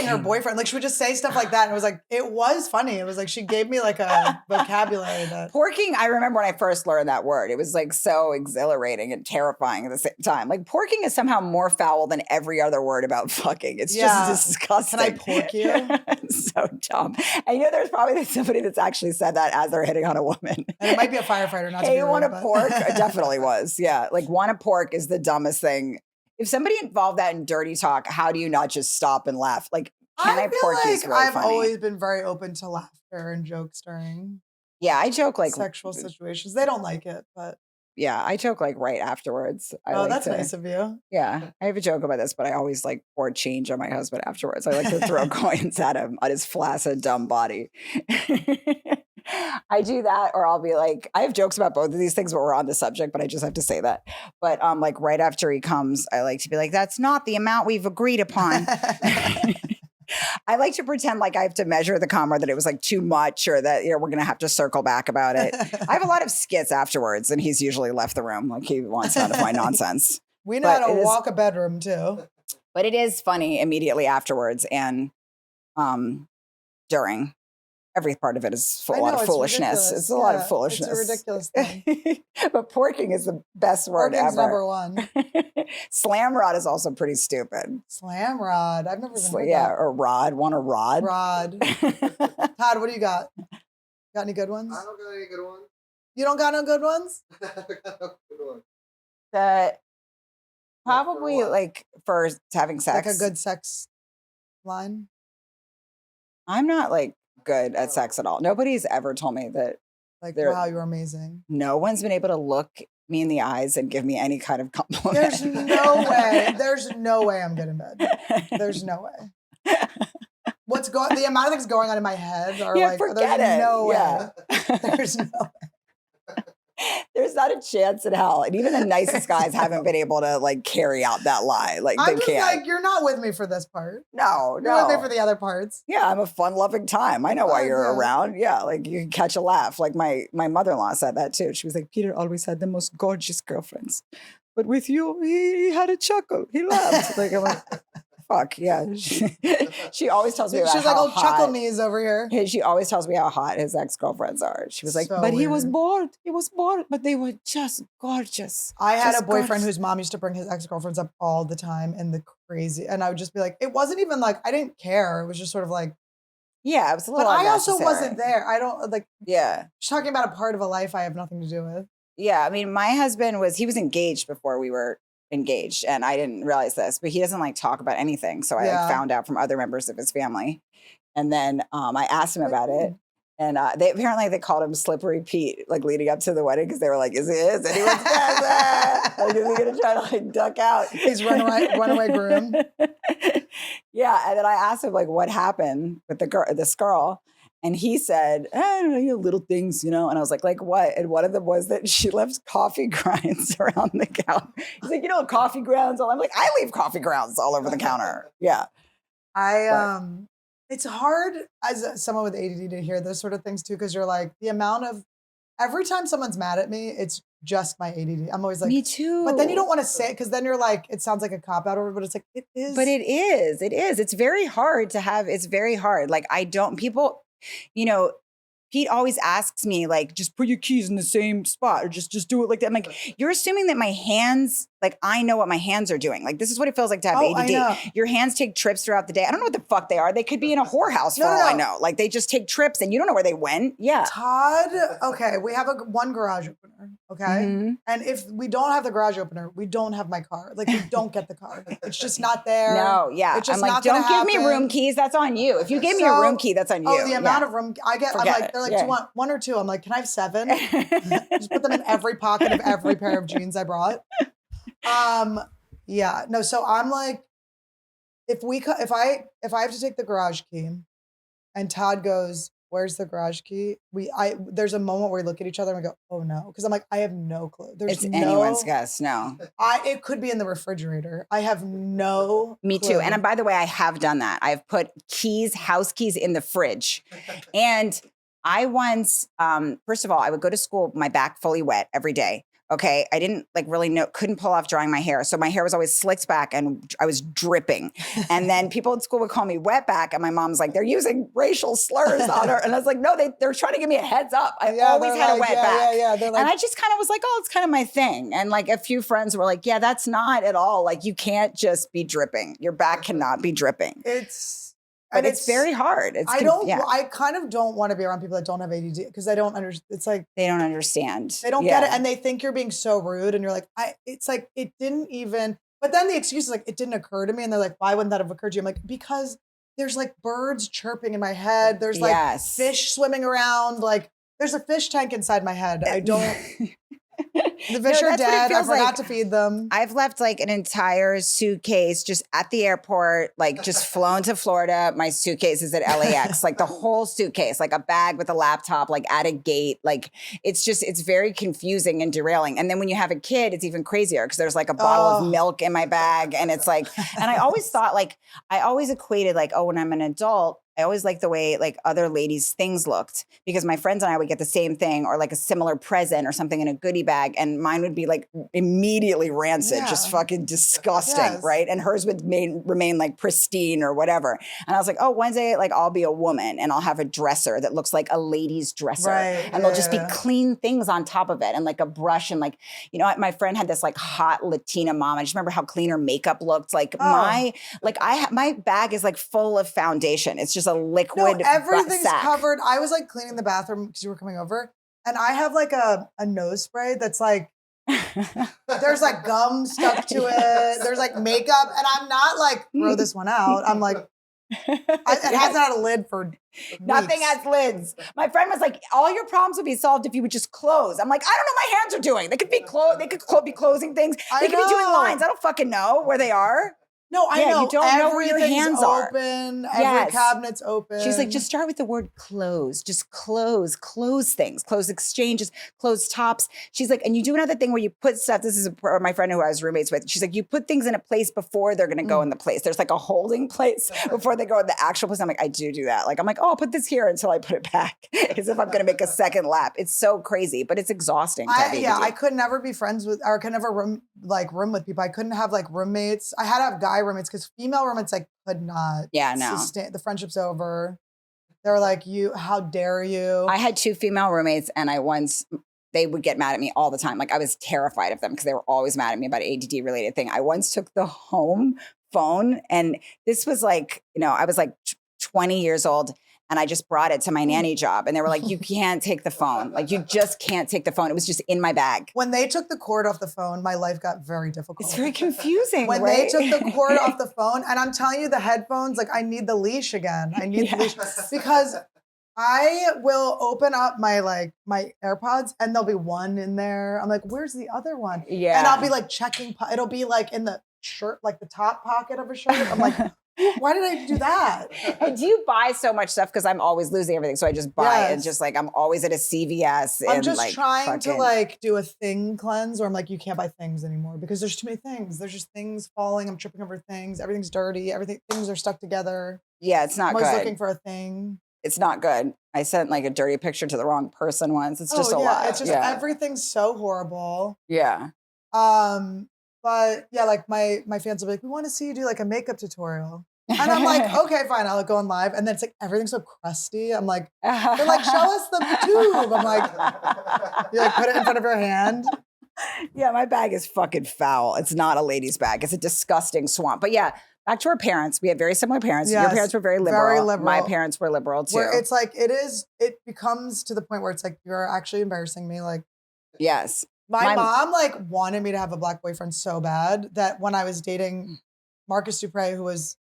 her boyfriend. Like she would just say stuff like that. And it was funny. It was like, she gave me like a vocabulary that. Porking, I remember when I first learned that word, it was like so exhilarating and terrifying at the same time. Like porking is somehow more foul than every other word about fucking. It's just disgusting. Can I pork you? It's so dumb. And there's probably somebody that's actually said that as they're hitting on a woman. And it might be a firefighter, not to hey, be rude, want to pork? It definitely was. Yeah. Like want to pork is the dumbest thing. If somebody involved that in dirty talk, how do you not just stop and laugh? Like Can I feel Porky like is really I've funny. always been very open to laughter and jokes during Yeah, I joke like sexual situations. They don't like it, but I joke like right afterwards. I like that's to, nice of you. yeah, I have a joke about this, but I always like pour change on my husband afterwards. I like to throw coins at him on his flaccid, dumb body. I do that, or I'll be like, I have jokes about both of these things, but we're on the subject, but I just have to say that. But like right after he comes, I like to be like, that's not the amount we've agreed upon. I like to pretend like I have to measure the cum or that it was like too much or that we're going to have to circle back about it. I have a lot of skits afterwards and he's usually left the room. Like he wants none of my nonsense. We know how to walk a bedroom too. But it is funny immediately afterwards and during. Every part of it is a lot of foolishness. It's a lot of foolishness. It's a ridiculous thing. But porking is the best word Porking's ever. number one. Slam rod is also pretty stupid. Slam rod. I've never even heard Yeah, that. or rod. Want a rod? Rod. Todd, what do you got? Got any good ones? I don't got any good ones. You don't got no good ones? I got no good ones. That probably like for having sex. Like a good sex line? I'm not like good at sex at all. Nobody's ever told me that. Like, wow, you're amazing. No one's been able to look me in the eyes and give me any kind of compliment. There's no way. There's no way I'm good in bed. There's no way. The amount of things going on in my head are like, there's no way. There's no way. There's not a chance in hell. And even the nicest guys haven't been able to like carry out that lie. Like I'm they just can't. like, you're not with me for this part. No. You're with me for the other parts. Yeah, I'm a fun-loving time. I know why you're around. Yeah, like you can catch a laugh. Like my mother-in-law said that too. She was like, Peter always had the most gorgeous girlfriends. But with you, he had a chuckle. He laughed. Like I'm like, fuck, yeah. She always tells me about She's how like, hot, chuckle knees over here. She always tells me how hot his ex-girlfriends are. She was like, So but he weird. was bored. He was bored, but they were just gorgeous. I had Just a boyfriend gorgeous. whose mom used to bring his ex-girlfriends up all the time and and I would just be like, it wasn't even like, I didn't care. It was just sort of like, Yeah, it was a but little I also unnecessary. wasn't there. I don't like, Yeah. she's talking about a part of a life I have nothing to do with. Yeah, I mean, my husband he was engaged before we were engaged, and I didn't realize this, but he doesn't like talk about anything. So I like, found out from other members of his family, and then I asked him about it, and they called him Slippery Pete, like leading up to the wedding, because they were like, "Is anyone's present? Like, is he gonna try to like duck out?" He's runaway groom. Yeah, and then I asked him like, "What happened with this girl?" And he said, I don't know, little things, And I was like what? And one of them was that she left coffee grinds around the counter. He's like, coffee grounds. I'm like, I leave coffee grounds all over the counter. Yeah. It's hard as someone with ADD to hear those sort of things too, because you're like, the amount of, every time someone's mad at me, it's just my ADD. I'm always like, me too. But then you don't want to say it because then you're like, it sounds like a cop out or, but it's like, it is. But it is. It's very hard to have. It's very hard. Like people, Pete always asks me, like, just put your keys in the same spot or just do it like that. I'm like, you're assuming that my hands, like, I know what my hands are doing. Like, this is what it feels like to have ADD. I know. Your hands take trips throughout the day. I don't know what the fuck they are. They could be in a whorehouse for all I know. Like, they just take trips and you don't know where they went. Yeah. Todd, okay, we have one garage opener, okay? Mm-hmm. And if we don't have the garage opener, we don't have my car. Like, we don't get the car. It's just not there. No, yeah. It's just I'm like, not gonna don't give me happen. room keys. That's on you. If you gave me a room key, that's on you. Oh, the amount of room I get, Forget I'm like, it. they're like, Yeah. do you want one or two? I'm like, can I have 7? Just put them in every pocket of every pair of jeans I brought. Yeah, no, so I'm like, if I have to take the garage key and Todd goes, where's the garage key? There's a moment where we look at each other and we go, oh no. Because I'm like, I have no clue. It's anyone's guess. No. It could be in the refrigerator. I have no Me clue. too. And by the way, I have done that. I've put house keys in the fridge. And I once, first of all, I would go to school, my back fully wet every day. Okay. I didn't couldn't pull off drying my hair. So my hair was always slicked back and I was dripping. And then people at school would call me wetback. And my mom's like, they're using racial slurs on her. And I was like, no, they're trying to give me a heads up. I always had a wet back. Yeah. They're like, and I just kind of was like, oh, it's kind of my thing. And like a few friends were like, yeah, that's not at all. Like you can't just be dripping. Your back cannot be dripping. But it's very hard. I kind of don't want to be around people that don't have ADD because I don't understand. It's like they don't understand. They don't get it, and they think you're being so rude, and you're like, it's like it didn't even. But then the excuse is like, it didn't occur to me, and they're like, why wouldn't that have occurred to you? I'm like, because there's like birds chirping in my head. There's like fish swimming around. Like there's a fish tank inside my head. I don't. The fish are dead. I forgot to feed them. I've left like an entire suitcase just at the airport, like just flown to Florida. My suitcase is at LAX, like the whole suitcase, like a bag with a laptop, like at a gate. Like it's very confusing and derailing. And then when you have a kid, it's even crazier because there's like a bottle of milk in my bag. And it's like, and I always thought like, I always equated like, oh, when I'm an adult, I always liked the way like other ladies' things looked because my friends and I would get the same thing or like a similar present or something in a goodie bag. And mine would be like immediately rancid, just fucking disgusting, right? And hers would remain like pristine or whatever. And I was like, oh, one day like I'll be a woman and I'll have a dresser that looks like a lady's dresser. Right. And there'll just be clean things on top of it and like a brush and like, you know, my friend had this like hot Latina mom. I just remember how clean her makeup looked. Like my bag is like full of foundation. It's just a liquid everything's sack. Covered. I was like cleaning the bathroom because you were coming over and I have like a nose spray that's like there's like gum stuck to it. There's like makeup and I'm not like throw this one out. I'm like it hasn't had a lid for Nothing has lids. My friend was like, all your problems would be solved if you would just close. I'm like, I don't know what my hands are doing. They could be be closing things. They could be doing lines. I don't fucking know where they are. No, I know. You don't know where your hands are. Open. Every cabinet's open. She's like, just start with the word close. Just close things, close exchanges, close tops. She's like, and you do another thing where you put stuff. This is my friend who I was roommates with. She's like, you put things in a place before they're going to go in the place. There's like a holding place before they go in the actual place. I'm like, I do that. Like, I'm like, oh, I'll put this here until I put it back. As if I'm going to make a second lap. It's so crazy, but it's exhausting. I could never be friends with, or could never room with people. I couldn't have like roommates. I had to have guy roommates because female roommates I could not. Sustain. The friendship's over. They were like, how dare you? I had 2 female roommates and they would get mad at me all the time. Like I was terrified of them because they were always mad at me about an ADD related thing. I once took the home phone and this was like, you know, I was like 20 years old and I just brought it to my nanny job and they were like, you can't take the phone. Like you just can't take the phone. It was just in my bag. When they took the cord off the phone, my life got very difficult. It's very confusing. When they took the cord off the phone, and I'm telling you the headphones, like I need the leash again. I need the leash because I will open up my AirPods and there'll be one in there. I'm like, where's the other one? Yeah. And I'll be like checking, it'll be like in the shirt, like the top pocket of a shirt. I'm like, why did I do that? And do you buy so much stuff? Because I'm always losing everything. So I just buy it. Just like I'm always at a CVS. I'm just trying to like do a thing cleanse where I'm like, you can't buy things anymore because there's too many things. There's just things falling. I'm tripping over things. Everything's dirty. Things are stuck together. Yeah, it's not good. I'm always looking for a thing. It's not good. I sent like a dirty picture to the wrong person once. It's just a lot. It's just everything's so horrible. Yeah. But yeah, like my fans will be like, we want to see you do like a makeup tutorial. And I'm like, okay, fine, I'll go on live. And then it's like, everything's so crusty. I'm like, they're like, show us the tube. I'm like, you like put it in front of your hand. Yeah, my bag is fucking foul. It's not a lady's bag. It's a disgusting swamp. But yeah, back to our parents. We had very similar parents. Yes, your parents were very liberal. Very liberal. My parents were liberal too. Where it's like, it becomes to the point where it's like, you're actually embarrassing me. Like, yes. My mom like wanted me to have a black boyfriend so bad that when I was dating Marcus Dupre, who was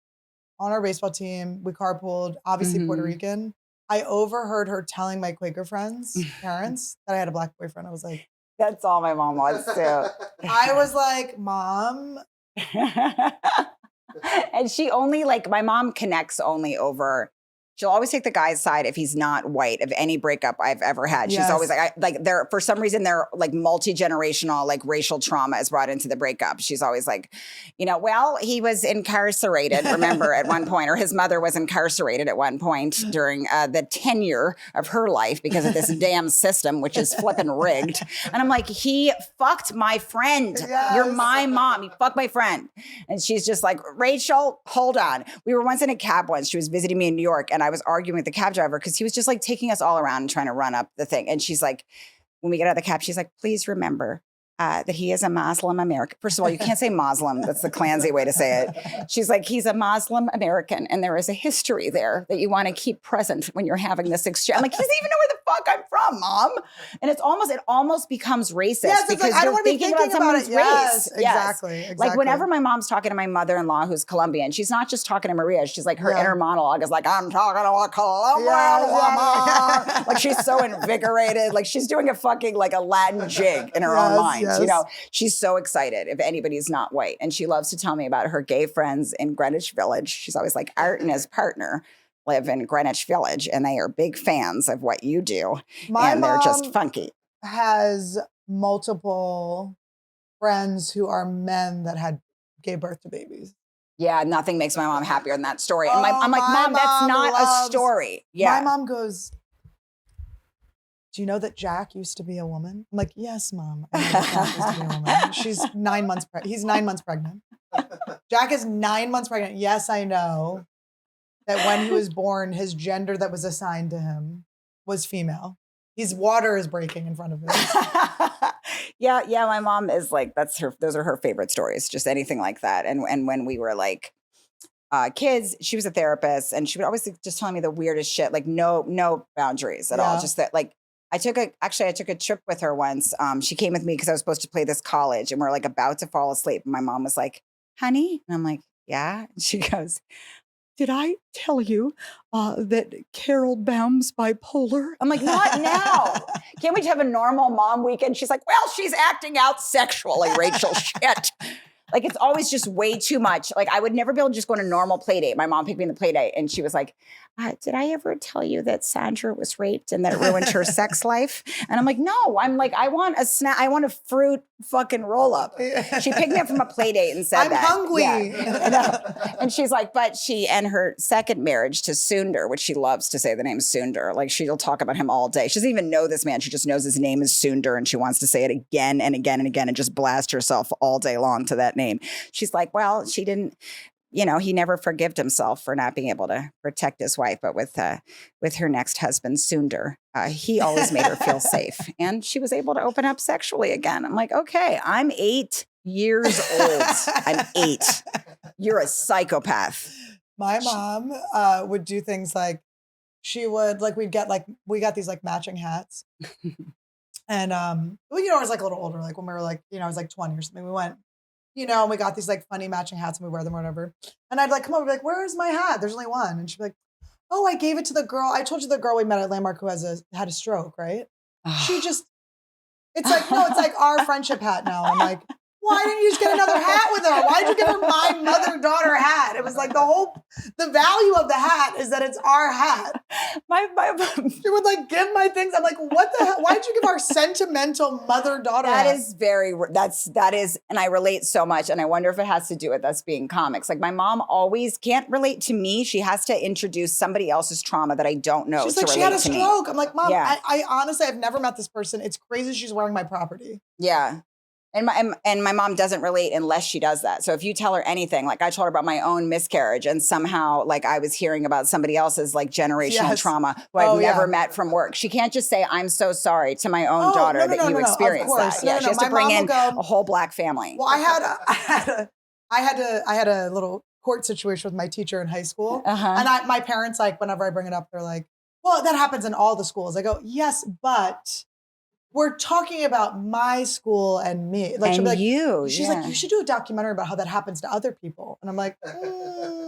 on our baseball team, we carpooled, obviously Puerto Rican. I overheard her telling my Quaker friends, parents, that I had a black boyfriend. I was like, that's all my mom wants too. I was like, Mom. And she only my mom connects only over. She'll always take the guy's side if he's not white of any breakup I've ever had. She's always like they're for some reason they're like multi-generational like racial trauma is brought into the breakup. She's always like, you know, well, he was incarcerated, remember, at one point, or his mother was incarcerated at one point during the tenure of her life because of this damn system, which is flipping rigged. And I'm like, he fucked my friend. Yes. You're my mom. He fucked my friend. And she's just like, Rachel, hold on. We were once in a cab once. She was visiting me in New York and I was arguing with the cab driver because he was just like taking us all around and trying to run up the thing. And she's like, when we get out of the cab, she's like, please remember that he is a Muslim American. First of all, you can't say Muslim. That's the Klansy way to say it. She's like, he's a Muslim American and there is a history there that you want to keep present when you're having this exchange. I'm like, he doesn't even know where the fuck I'm from, Mom. And it almost becomes racist Yes, because I don't you're want to be thinking thinking about about someone's it. Yes, race. exactly. Like whenever my mom's talking to my mother-in-law who's Colombian, she's not just talking to Maria. She's like, her inner monologue is like, I'm talking to a Colombian woman. Like she's so invigorated. Like she's doing a fucking like a Latin jig in her own mind. You know, she's so excited if anybody's not white. And she loves to tell me about her gay friends in Greenwich Village. She's always like, Art and his partner live in Greenwich Village and they are big fans of what you do. And they're just funky. Has multiple friends who are men that had gave birth to babies. Yeah, nothing makes my mom happier than that story. And I'm like, Mom, that's not a story. Yeah. My mom goes, do you know that Jack used to be a woman? I'm like, yes, Mom. I know that Jack used to be a woman. She's 9 months pregnant. He's 9 months pregnant. Jack is 9 months pregnant. Yes, I know that when he was born, his gender that was assigned to him was female. His water is breaking in front of him. Yeah, my mom is like, those are her favorite stories, just anything like that. And when we were like kids, she was a therapist and she would always just tell me the weirdest shit, like no boundaries at all. Just that like, I took a trip with her once. She came with me because I was supposed to play this college and we're like about to fall asleep. And my mom was like, honey, and I'm like, yeah. And she goes, did I tell you that Carol Baum's bipolar? I'm like, not now. Can't we have a normal mom weekend? She's like, well, she's acting out sexually, Rachel. Shit. Like, it's always just way too much. Like, I would never be able to just go on a normal play date. My mom picked me in the play date, and she was like, did I ever tell you that Sandra was raped and that it ruined her sex life? And I'm like, no. I'm like, I want a snack. I want a fruit fucking roll up. She picked me up from a play date and said I'm hungry. Yeah. And she's like, but she and her second marriage to Sundar, which she loves to say the name Sundar. Like, she'll talk about him all day. She doesn't even know this man. She just knows his name is Sundar, and she wants to say it again and again and again and just blast herself all day long to that name. She's like, well, she didn't, he never forgived himself for not being able to protect his wife. But with her next husband, Sundar, he always made her feel safe. And she was able to open up sexually again. I'm like, okay, I'm 8 years old. I'm 8. You're a psychopath. My mom would do things like, she would, like, we got these like matching hats. And, I was like a little older, like when we were like, I was like 20 or something. We went, and we got these like funny matching hats and we wear them or whatever. And I'd like come over and be like, where's my hat? There's only one. And she'd be like, oh, I gave it to the girl. I told you the girl we met at Landmark who had a stroke, right? She just, it's like, no, it's like our friendship hat now. I'm like, why didn't you just get another hat with her? Why did you give her my mother-daughter hat? It was like the value of the hat is that it's our hat. She would like give my things. I'm like, what the hell? Why did you give our sentimental mother-daughter hat? That is, and I relate so much. And I wonder if it has to do with us being comics. Like my mom always can't relate to me. She has to introduce somebody else's trauma that I don't know. She's like, she had a stroke. I'm like, Mom, I honestly, I've never met this person. It's crazy she's wearing my property. Yeah. And my mom doesn't relate unless she does that. So if you tell her anything, like I told her about my own miscarriage and somehow like I was hearing about somebody else's like generational trauma who I've never met from work. She can't just say, I'm so sorry to my own daughter that you experienced that. Yeah, she has to bring in a whole black family. Well, I had a little court situation with my teacher in high school. And my parents, like, whenever I bring it up, they're like, well, that happens in all the schools. I go, yes, but we're talking about my school and me. Like, she'll be like, she's like, you should do a documentary about how that happens to other people. And I'm like,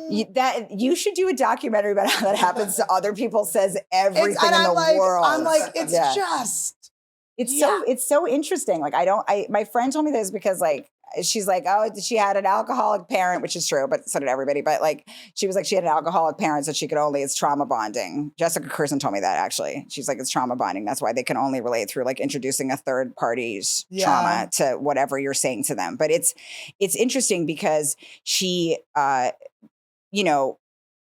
you should do a documentary about how that happens to other people, says everything in the world. I'm like, it's just. It's so interesting. Like, my friend told me this because like, she's like, oh, she had an alcoholic parent, which is true, but so did everybody. But like, she was like, she had an alcoholic parent, so she could only, it's trauma bonding. Jessica Curson told me that actually. She's like, it's trauma bonding. That's why they can only relate through like introducing a third party's trauma to whatever you're saying to them. But it's interesting because she,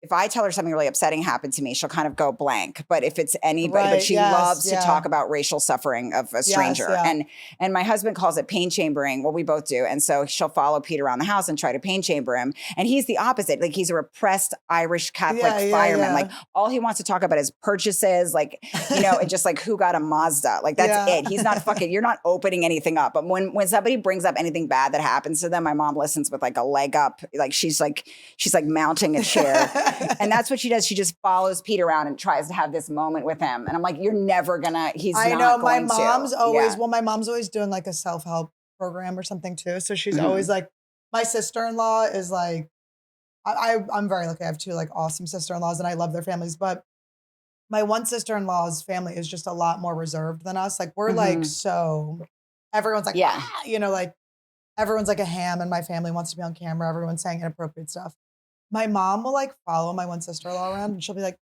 if I tell her something really upsetting happened to me, she'll kind of go blank. But if it's anybody, but she loves to talk about racial suffering of a stranger. And my husband calls it pain chambering. Well, we both do. And so she'll follow Pete around the house and try to pain chamber him. And he's the opposite. Like he's a repressed Irish Catholic fireman. Like all he wants to talk about is purchases, like, and just like who got a Mazda. Like that's it. He's not you're not opening anything up. But when somebody brings up anything bad that happens to them, my mom listens with like a leg up. Like she's like mounting a chair. And that's what she does. She just follows Pete around and tries to have this moment with him. And I'm like, you're never gonna, I know my mom's always, Yeah. well, my mom's always doing like a self-help program or something too. So she's always like, my sister-in-law is like, I'm very lucky. I have two like awesome sister-in-laws and I love their families. But my one sister-in-law's family is just a lot more reserved than us. Like we're like, so everyone's like, ah, you know, like everyone's like a ham and my family wants to be on camera. Everyone's saying inappropriate stuff. My mom will like follow my one sister-in-law around and she'll be like,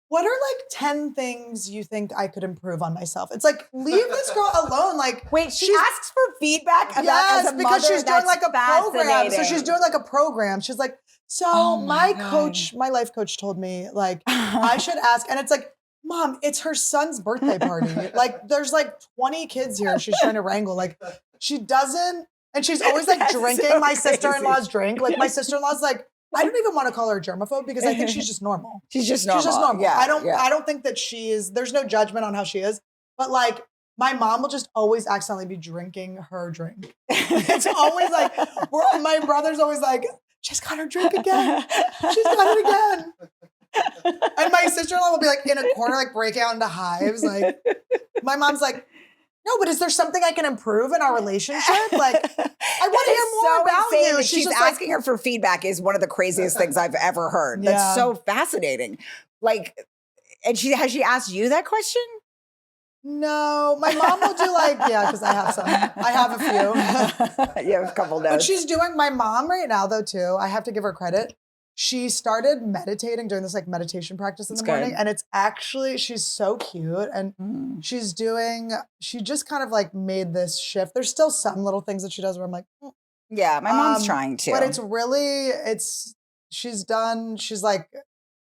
what are like 10 things you think I could improve on myself? It's like, leave this girl alone. Like, wait, she asks for feedback about yes, as a because mother? she's doing like a program. So Fascinating. she's doing like a program. She's like, so Oh my my coach, my life coach told me like, I should ask. And it's like, Mom, it's her son's birthday party. Like there's like 20 kids here. She's trying to wrangle. Like she doesn't, and she's always like That's drinking so my crazy. sister-in-law's drink. Like my sister-in-law's like, I don't even want to call her a germaphobe because I think she's just normal. She's just normal. She's just normal. Yeah, I don't think that she is, there's no judgment on how she is. But like my mom will just always accidentally be drinking her drink. It's always like, my brother's always like, she's got her drink again. She's got it again. And my sister-in-law will be like in a corner, like breaking out into hives. Like my mom's like, no, but is there something I can improve in our relationship? Like, I want to hear more about you. That she's just asking her for feedback is one of the craziest things I've ever heard. That's Yeah. so fascinating. Like, and has she asked you that question? no, my mom will do like, yeah, because I have some. I have a few. You have a couple But notes. she's doing, my mom right now though too, I have to give her credit. She started meditating, doing this like meditation practice in the morning. good. And it's actually, she's so cute. And she just kind of like made this shift. There's still some little things that she does where I'm like, Yeah, my mom's trying to. But it's really, she's like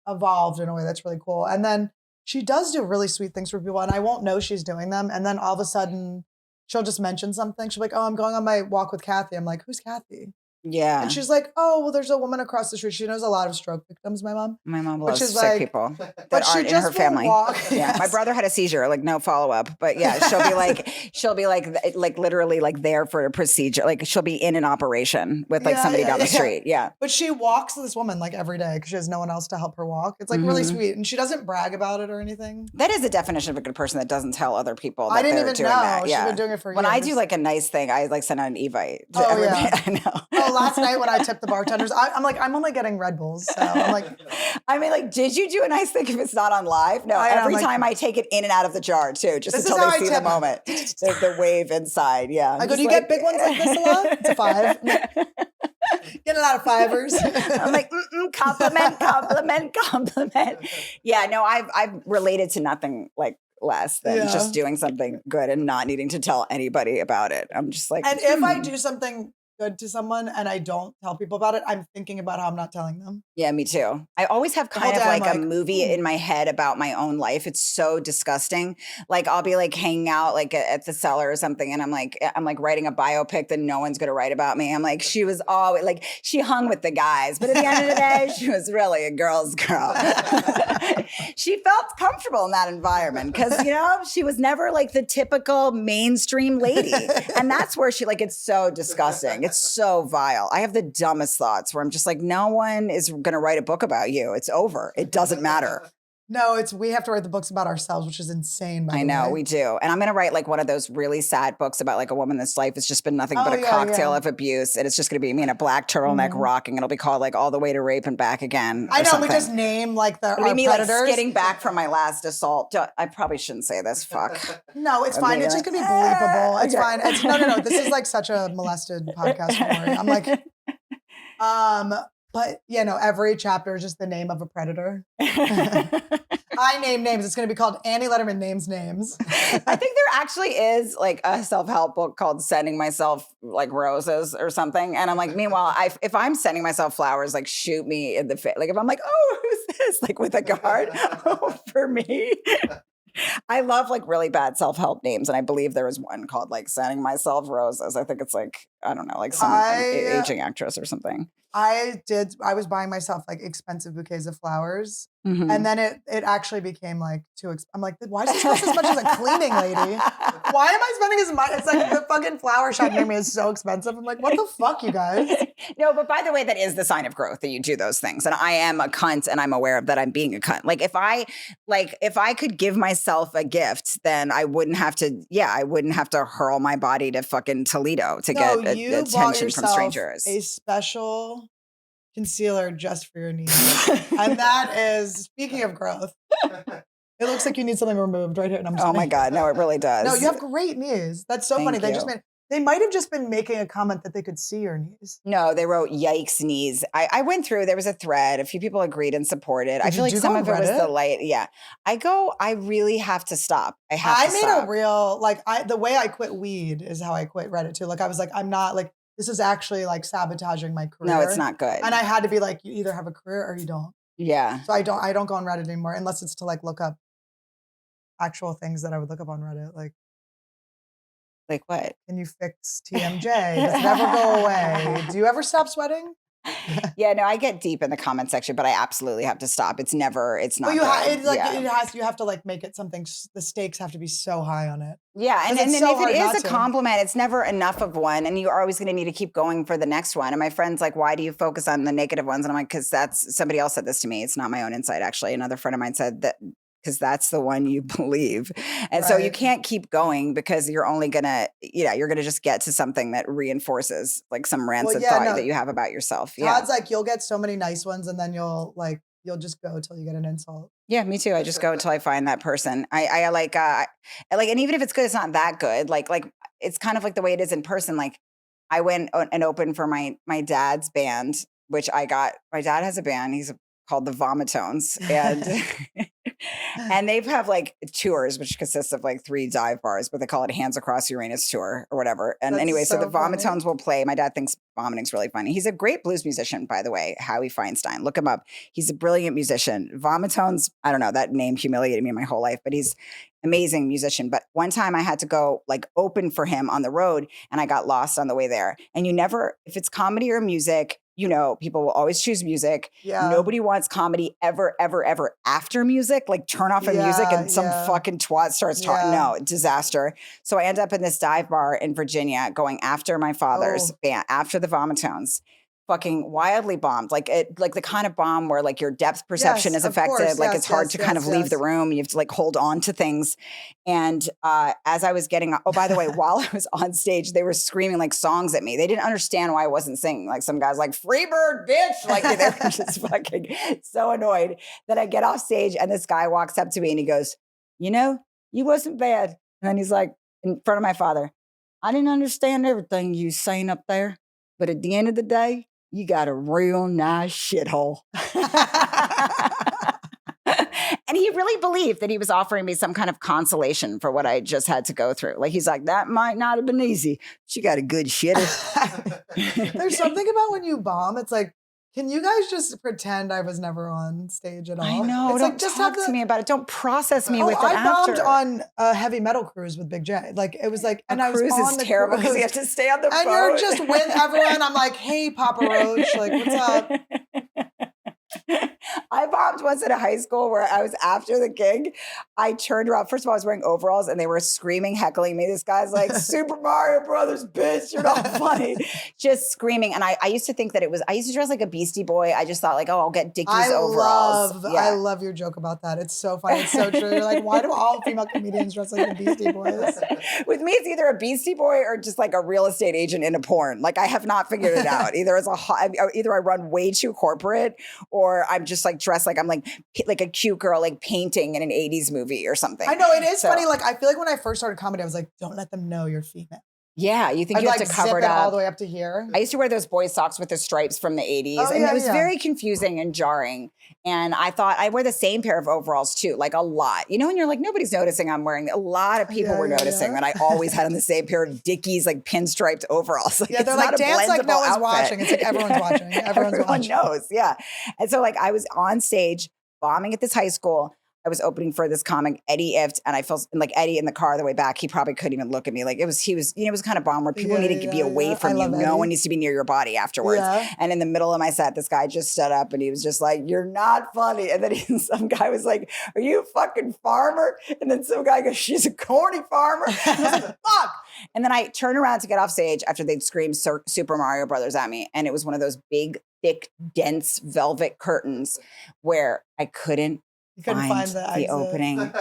evolved in a way that's really cool. And then she does do really sweet things for people and I won't know she's doing them. And then all of a sudden she'll just mention something. She'll be like, oh, I'm going on my walk with Kathy. I'm like, who's Kathy? Yeah. And she's like, oh, well, there's a woman across the street. She knows a lot of stroke victims, my mom. My mom Which loves is sick like- people but that she aren't in just her will family. walk. Yeah, my Yes. brother had a seizure, like no follow up, but yeah, she'll be like literally like there for a procedure, like she'll be in an operation with like Yeah, somebody yeah, down the yeah. street. Yeah, But she walks this woman like every day because she has no one else to help her walk. It's like really sweet. And she doesn't brag about it or anything. that is the definition of a good person that doesn't tell other people. That I didn't they're even doing know. that. She's Yeah, been doing it for when I years. do like a nice thing, I like send out an evite to Oh, everybody yeah. I know. Oh, last night when I tipped the bartenders, I'm like, I'm only getting Red Bulls. So I'm like, I mean, like, did you do a nice thing if it's not on live? No, I know, every like- time I take it in and out of the jar too, just This is until how they I see the tip. moment. The wave inside. Yeah. I'm I go, just do you get big ones like this a lot? It's a 5. Get a lot of 5ers. I'm like, compliment, compliment, compliment. Yeah, no, I've related to nothing like less than Yeah. just doing something good and not needing to tell anybody about it. I'm just like, And if I do something good to someone and I don't tell people about it, I'm thinking about how I'm not telling them. yeah, me too. I always have The whole kind of day I'm like a like, movie in my head about my own life. It's so disgusting. Like I'll be like hanging out like at the cellar or something, and I'm like writing a biopic that no one's gonna write about me. I'm like, she was always like she hung with the guys, but at the end of the day, she was really a girl's girl. She felt comfortable in that environment because she was never like the typical mainstream lady, and that's where she like it's so disgusting. It's so vile. I have the dumbest thoughts where I'm just like, no one is going to write a book about you. It's over. It doesn't matter. No, we have to write the books about ourselves, which is insane. By I the know way. we do. And I'm going to write like one of those really sad books about like a woman that's life has just been nothing but Oh, a yeah, cocktail yeah. of abuse. And it's just going to be me in a black turtleneck rocking. It'll be called like All the Way to Rape and Back Again. I or know something. we just name like our It'll be me like predators. skidding back from my last assault. I probably shouldn't say this. Fuck. No, it's Or fine. maybe It's just like, gonna be bleepable. It's okay. fine. It's no. This is like such a molested podcast. Don't worry. I'm like, but every chapter is just the name of a predator. I name names. It's going to be called Annie Lederman Names Names. I think there actually is like a self-help book called Sending Myself like Roses or something. And I'm like, meanwhile, if I'm sending myself flowers, like shoot me in the face. Like if I'm like, oh, who's this? Like with a card for me. I love like really bad self-help names. And I believe there was one called like Sending Myself Roses. I think it's like, I don't know, like some aging actress or something. I was buying myself like expensive bouquets of flowers. Mhm. And then it actually became like too expensive. I'm like, why does it cost as much as a cleaning lady? why am I spending as much? It's like the fucking flower shop near me is so expensive. I'm like, what the fuck, you guys? No, but by the way, that is the sign of growth that you do those things. And I am a cunt and I'm aware of that I'm being a cunt. Like if I could give myself a gift, then I wouldn't have to hurl my body to fucking Toledo to get attention from strangers. A special concealer just for your knees. And that is, speaking of growth, it looks like you need something removed right here. And I'm just my God. No, it really does. No, you have great knees. That's so funny. They might have just been making a comment that they could see your knees. No, they wrote "yikes knees." I went through. There was a thread. A few people agreed and supported. I feel like some of it was the light. Yeah, I really have to stop. I made a real the way I quit weed is how I quit Reddit too. Like I was like, I'm not like this is actually like sabotaging my career. No, it's not good. And I had to be like, you either have a career or you don't. Yeah. So I don't go on Reddit anymore unless it's to like look up actual things that I would look up on Reddit, like what? Can you fix TMJ? Does it never go away? Do you ever stop sweating? Yeah, no, I get deep in the comment section, but I absolutely have to stop. It's not. Well, you have to like make it something. The stakes have to be so high on it. Yeah, and if it is a compliment, it's never enough of one, and you're always going to need to keep going for the next one. And my friend's like, "Why do you focus on the negative ones?" And I'm like, "Because that's somebody else said this to me. It's not my own insight, actually." Another friend of mine said that. Because that's the one you believe. And so you can't keep going because you're only gonna, you're gonna just get to something that reinforces like some rancid thought that you have about yourself. Todd's like, you'll get so many nice ones and then you'll just go till you get an insult. Yeah, me too. I just go until I find that person. I like, and even if it's good, it's not that good. Like it's kind of like the way it is in person. Like I went and opened for my dad's band, which my dad has a band. He's called the Vomitones. And and they have like tours, which consists of like 3 dive bars, but they call it Hands Across Uranus Tour or whatever. And anyway, so the Vomitones will play. My dad thinks vomiting's really funny. He's a great blues musician, by the way, Howie Feinstein. Look him up. He's a brilliant musician. Vomitones, I don't know, that name humiliated me my whole life, but he's amazing musician. But one time I had to go like open for him on the road and I got lost on the way there. And if it's comedy or music, people will always choose music. Yeah. Nobody wants comedy ever, ever, ever after music. Like turn off music and some fucking twat starts talking. No, disaster. So I end up in this dive bar in Virginia going after my father's band, after the Vomitones. Fucking wildly bombed, like the kind of bomb where like your depth perception is affected. Like it's hard to kind of leave the room. You have to like hold on to things. And as I was getting, by the way, while I was on stage, they were screaming like songs at me. They didn't understand why I wasn't singing. Like some guys like "Freebird, bitch!" Like they were just fucking so annoyed that I get off stage and this guy walks up to me and he goes, "You wasn't bad." And then he's like, in front of my father, "I didn't understand everything you saying up there, but at the end of the day, you got a real nice shithole." And he really believed that he was offering me some kind of consolation for what I just had to go through. Like, he's like, "That might not have been easy, but you got a good shitter." There's something about when you bomb, it's like, can you guys just pretend I was never on stage at all? I know. It's don't talk to me about it. Don't process me with it after. I bombed on a heavy metal cruise with Big J. Like it was like, and I was on the terrible because you have to stay on the boat. And you're just with everyone. I'm like, "Hey, Papa Roach, like, what's up?" I bombed once at a high school where I was after the gig. I turned around. First of all, I was wearing overalls and they were screaming, heckling me. This guy's like, "Super Mario Brothers, bitch, you're not funny." Just screaming. And I used to think that I used to dress like a Beastie Boy. I just thought like, "Oh, I'll get Dickies overalls." I love your joke about that. It's so funny. It's so true. You're like, why do all female comedians dress like the Beastie Boys? With me, it's either a Beastie Boy or just like a real estate agent in a porn. Like I have not figured it out. Either I run way too corporate or I'm just like dressed like I'm like a cute girl like painting in an 80s movie or something. I know it is funny. Like I feel like when I first started comedy, I was like, don't let them know you're female. Yeah, you think you have to cover it up up all the way up to here. I used to wear those boy socks with the stripes from the 80s, and it was very confusing and jarring. And I thought I wear the same pair of overalls too, like a lot. And you're like, nobody's noticing I'm wearing. A lot of people were noticing that I always had on the same pair of Dickies, like pinstriped overalls. Like, they're like, dance like no one's watching. It's like everyone's watching. Everyone knows, yeah. And so like I was on stage bombing at this high school. I was opening for this comic, Eddie Ift, and I felt like Eddie in the car the way back, he probably couldn't even look at me. Like it was kind of bomb where people need to be away from you. No one needs to be near your body afterwards. Yeah. And in the middle of my set, this guy just stood up and he was just like, "You're not funny." And then some guy was like, "Are you a fucking farmer?" And then some guy goes, "She's a corny farmer." And I was like, "Fuck." And then I turned around to get off stage after they'd screamed Super Mario Brothers at me. And it was one of those big, thick, dense velvet curtains where I couldn't find the opening.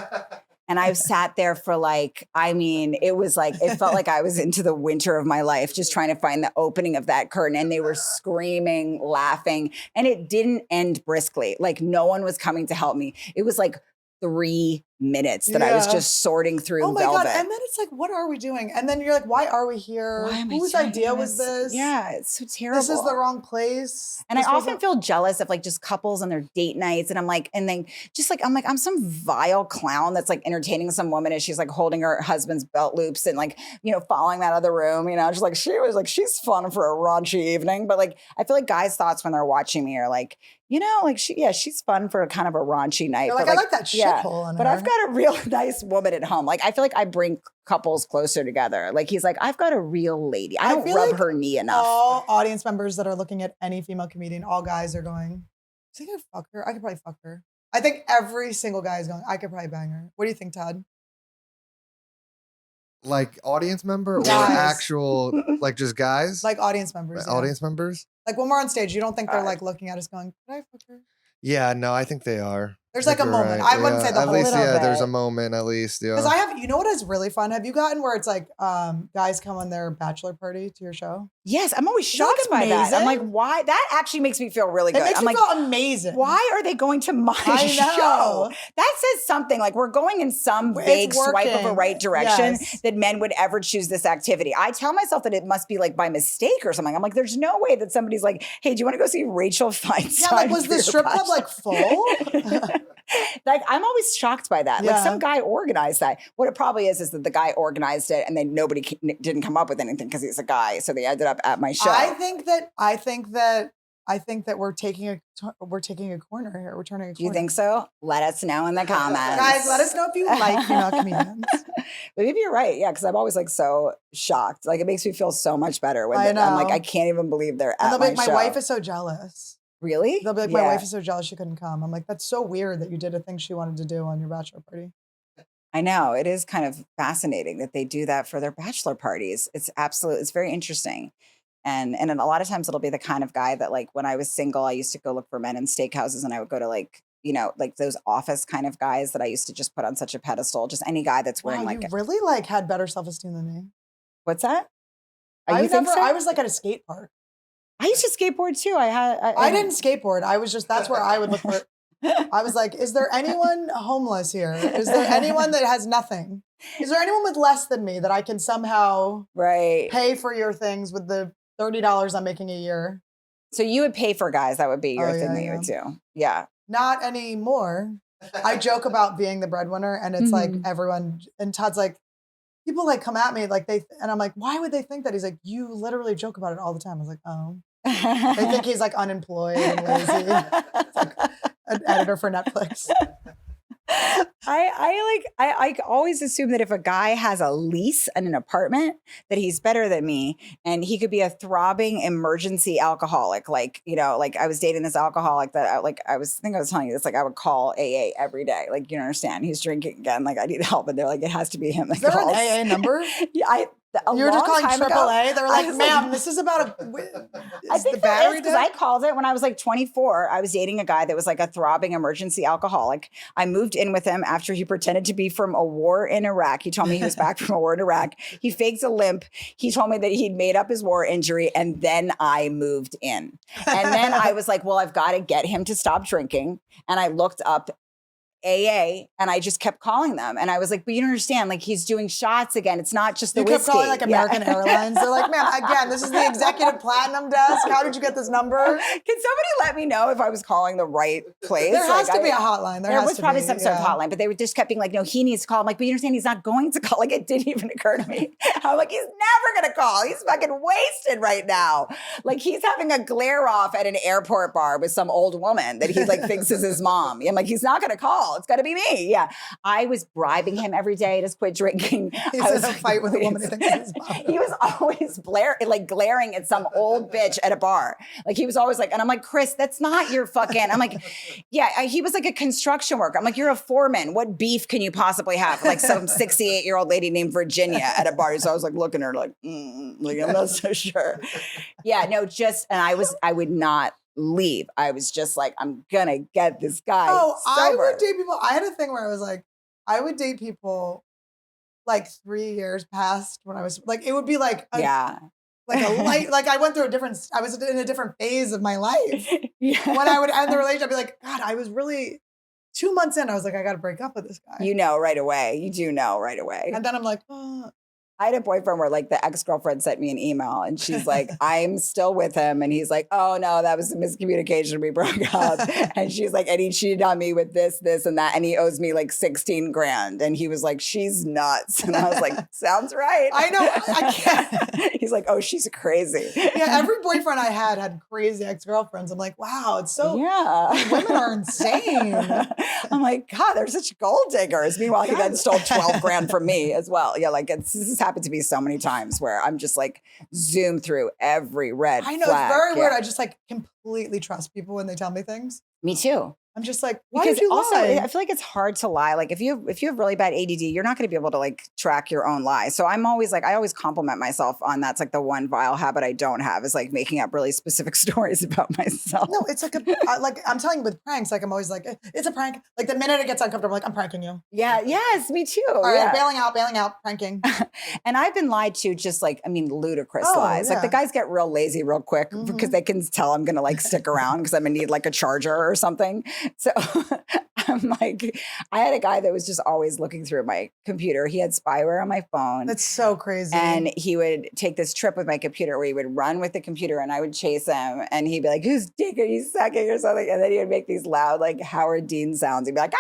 And I sat there for it felt like I was into the winter of my life, just trying to find the opening of that curtain. And they were screaming, laughing, and it didn't end briskly. Like no one was coming to help me. It was like 3 minutes that I was just sorting through velvet. Oh my God. And then it's like, what are we doing? And then you're like, why are we here? Whose idea was this? Yeah, it's so terrible. This is the wrong place. And I often feel jealous of like just couples and their date nights. And I'm like, I'm some vile clown that's like entertaining some woman as she's like holding her husband's belt loops and like, following that other room, just like she was like, she's fun for a raunchy evening. But like, I feel like guys' thoughts when they're watching me are like, she's fun for a kind of a raunchy night. Like, I like that shithole in her. But I've got a real nice woman at home. Like, I feel like I bring couples closer together. Like, he's like, I've got a real lady. I don't rub her knee enough. All audience members that are looking at any female comedian, all guys are going, "You think I'd fuck her? I could probably fuck her." I think every single guy is going, "I could probably bang her." What do you think, Todd? Like audience member or Guys. actual, like just guys? Like audience members. Yeah. Audience members? Like when we're on stage, you don't think they're like looking at us going, "Could I fuck her?" Yeah, no, I think they are. There's I like think a you're moment. right. I wouldn't say the at whole least, little yeah, there's bit. a moment at least. Yeah. Because what is really fun? Have you gotten where it's like guys come on their bachelor party to your show? Yes, I'm always Isn't that shocked by that. I'm amazing? like, why? That actually makes me feel really good. It makes I'm me like, feel amazing. why are they going to my I show? know. That says something. Like we're going in some It's vague swipe of a working. right direction Yes. that men would ever choose this activity. I tell myself that it must be like by mistake or something. I'm like, there's no way that somebody's like, "Hey, do you want to go see Rachel Feinstein?" Yeah, like was for the your strip club bachelor?" like full? Like I'm always shocked by that. Like Yeah. some guy organized that. What it probably is that the guy organized it and then nobody didn't come up with anything because he's a guy. So they ended up at my show. I think that we're taking a corner here. We're turning a corner. Do you think so? Let us know in the comments. Guys, let us know if you like female comedians. But maybe you're right. Yeah, because I'm always like so shocked. Like it makes me feel so much better when I I'm like, know. I can't even believe they're And at they'll be my like, show. "My wife is so jealous." Really? They'll be like, Yeah. "My wife is so jealous she couldn't come." I'm like, "That's so weird that you did a thing she wanted to do on your bachelor party." I know. It is kind of fascinating that they do that for their bachelor parties. It's very interesting. And a lot of times it'll be the kind of guy that like when I was single, I used to go look for men in steakhouses and I would go to like, like those office kind of guys that I used to just put on such a pedestal. Just any guy that's wearing Wow, like you really like had better self-esteem than me. what's that? I I was like at a skate park. used to skateboard too. I didn't skateboard. I was just, that's where I would look for. I was like, is there anyone homeless here? Is there anyone that has nothing? Is there anyone with less than me that I can somehow Right. pay for your things with the $30 I'm making a year? So you would pay for guys. That would be your Oh, thing yeah, that you yeah. would do. Yeah. Not anymore. I joke about being the breadwinner and it's like Mhm. everyone, and Todd's like, people like come at me like and I'm like, why would they think that? He's like, you literally joke about it all the time. I was like, oh. They think he's like unemployed and lazy. It's like an editor for Netflix. I always assume that if a guy has a lease and an apartment, that he's better than me, and he could be a throbbing emergency alcoholic. Like like I was dating this alcoholic that I was telling you this. Like I would call AA every day. Like you don't understand, he's drinking again. Like I need help, and they're like, it has to be him. Like, Is there an AA number? Yeah, You were just calling AAA. AAA. They were like, was ma'am, this is about I is think the that battery is because dead? I called it when I was like 24. I was dating a guy that was like a throbbing emergency alcoholic. I moved in with him after he pretended to be from a war in Iraq. He told me he was back from a war in Iraq. He faked a limp. He told me that he'd made up his war injury, and then I moved in. And then I was like, well, I've got to get him to stop drinking. And I looked up AA and I just kept calling them. And I was like, but you don't understand, like he's doing shots again. It's not just the You kept whiskey. calling like American Yeah. Airlines. They're like, ma'am, again, this is the executive platinum desk. How did you get this number? Can somebody let me know if I was calling the right place? There has Like, to be a hotline. There has was to probably be, some sort of yeah. hotline, but they were just kept being like, no, he needs to call. I'm like, but you understand he's not going to call. Like it didn't even occur to me. I'm like, he's never going to call. He's fucking wasted right now. Like he's having a glare off at an airport bar with some old woman that he like thinks is his mom. I'm like, he's not going to call. alcohol. It's got to be me. Yeah. I was bribing him every day to quit drinking. He's I in was a fight with a woman who thinks he's He was always glaring at some old bitch at a bar. Like he was always like, and I'm like, Chris, that's not your fucking, I'm like, yeah, he was like a construction worker. I'm like, you're a foreman. What beef can you possibly have? Like some 68-year-old lady named Virginia at a bar. So I was like looking at her like I'm not so sure. Yeah, no, and I would not leave. I was just like, I'm gonna get this guy. Oh, I sober. would date people. I had a thing where I was like, I would date people like 3 years past when I was like, it would be like a light, like I went through I was in a different phase of my life. Yeah. When I would end the relationship, I'd be like, God, I was really 2 months in. I was like, I got to break up with this guy. You know right away. You do know right away. And then I'm like, oh. I had a boyfriend where like the ex-girlfriend sent me an email and she's like, I'm still with him. And he's like, oh no, that was a miscommunication. We broke up. And she's like, and he cheated on me with this, and that. And he owes me like 16 grand. And he was like, she's nuts. And I was like, sounds right. I know. I can't. He's like, oh, she's crazy. Yeah. Every boyfriend I had crazy ex-girlfriends. I'm like, wow, it's so, women are insane. I'm like, God, they're such gold diggers. Meanwhile, he then stole 12 grand from me as well. Yeah. Like this has happened to me so many times where I'm just like zoom through every red I know flag. it's very weird. I just like completely trust people when they tell me things. Me too. I'm just like, why Because did you also, lie? I feel like it's hard to lie. Like if you have really bad ADD, you're not going to be able to like track your own lies. So I'm always like, I always compliment myself on that's like the one vile habit I don't have is like making up really specific stories about myself. No, it's like like I'm telling you with pranks, like I'm always like, it's a prank. Like the minute it gets uncomfortable, I'm like, I'm pranking you. Yeah. Yes, me too. All right, yeah. bailing out, pranking. And I've been lied to just like, I mean, ludicrous Oh, lies. Like the yeah. guys get real lazy real quick because they can tell I'm going to like stick around because I'm going to need like a charger or something. So I'm like, I had a guy that was just always looking through my computer. He had spyware on my phone. That's so crazy. And he would take this trip with my computer where he would run with the computer and I would chase him and he'd be like, whose dick are you sucking or something? And then he would make these loud like Howard Dean sounds. He'd be like,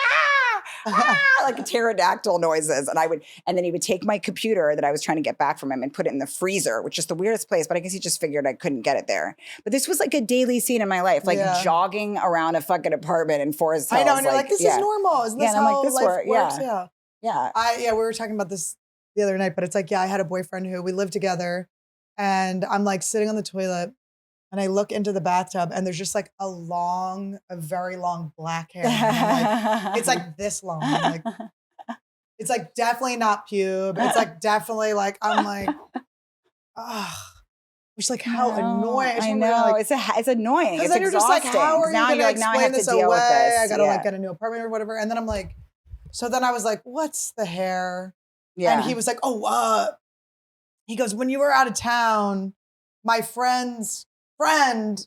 like pterodactyl noises. And then he would take my computer that I was trying to get back from him and put it in the freezer, which is the weirdest place, but I guess he just figured I couldn't get it there. But this was like a daily scene in my life, like jogging around a fucking apartment in Forest Hills. I know, and you're like, this is normal. Isn't this how life works? Yeah. We were talking about this the other night, but it's like, I had a boyfriend who we lived together and I'm like sitting on the toilet and I look into the bathtub and there's just like a very long black hair. Like, it's like this long. Like, it's like definitely not pube. It's like definitely like, I'm like, ugh. Which like how annoying. I know. Like, it's annoying. It's then you're just like, how are you now going you're to like, now I explain have to this deal away? with this. I got to like get a new apartment or whatever. And then I'm like, so then I was like, what's the hair? Yeah. And he was like, he goes, when you were out of town, my friend's friend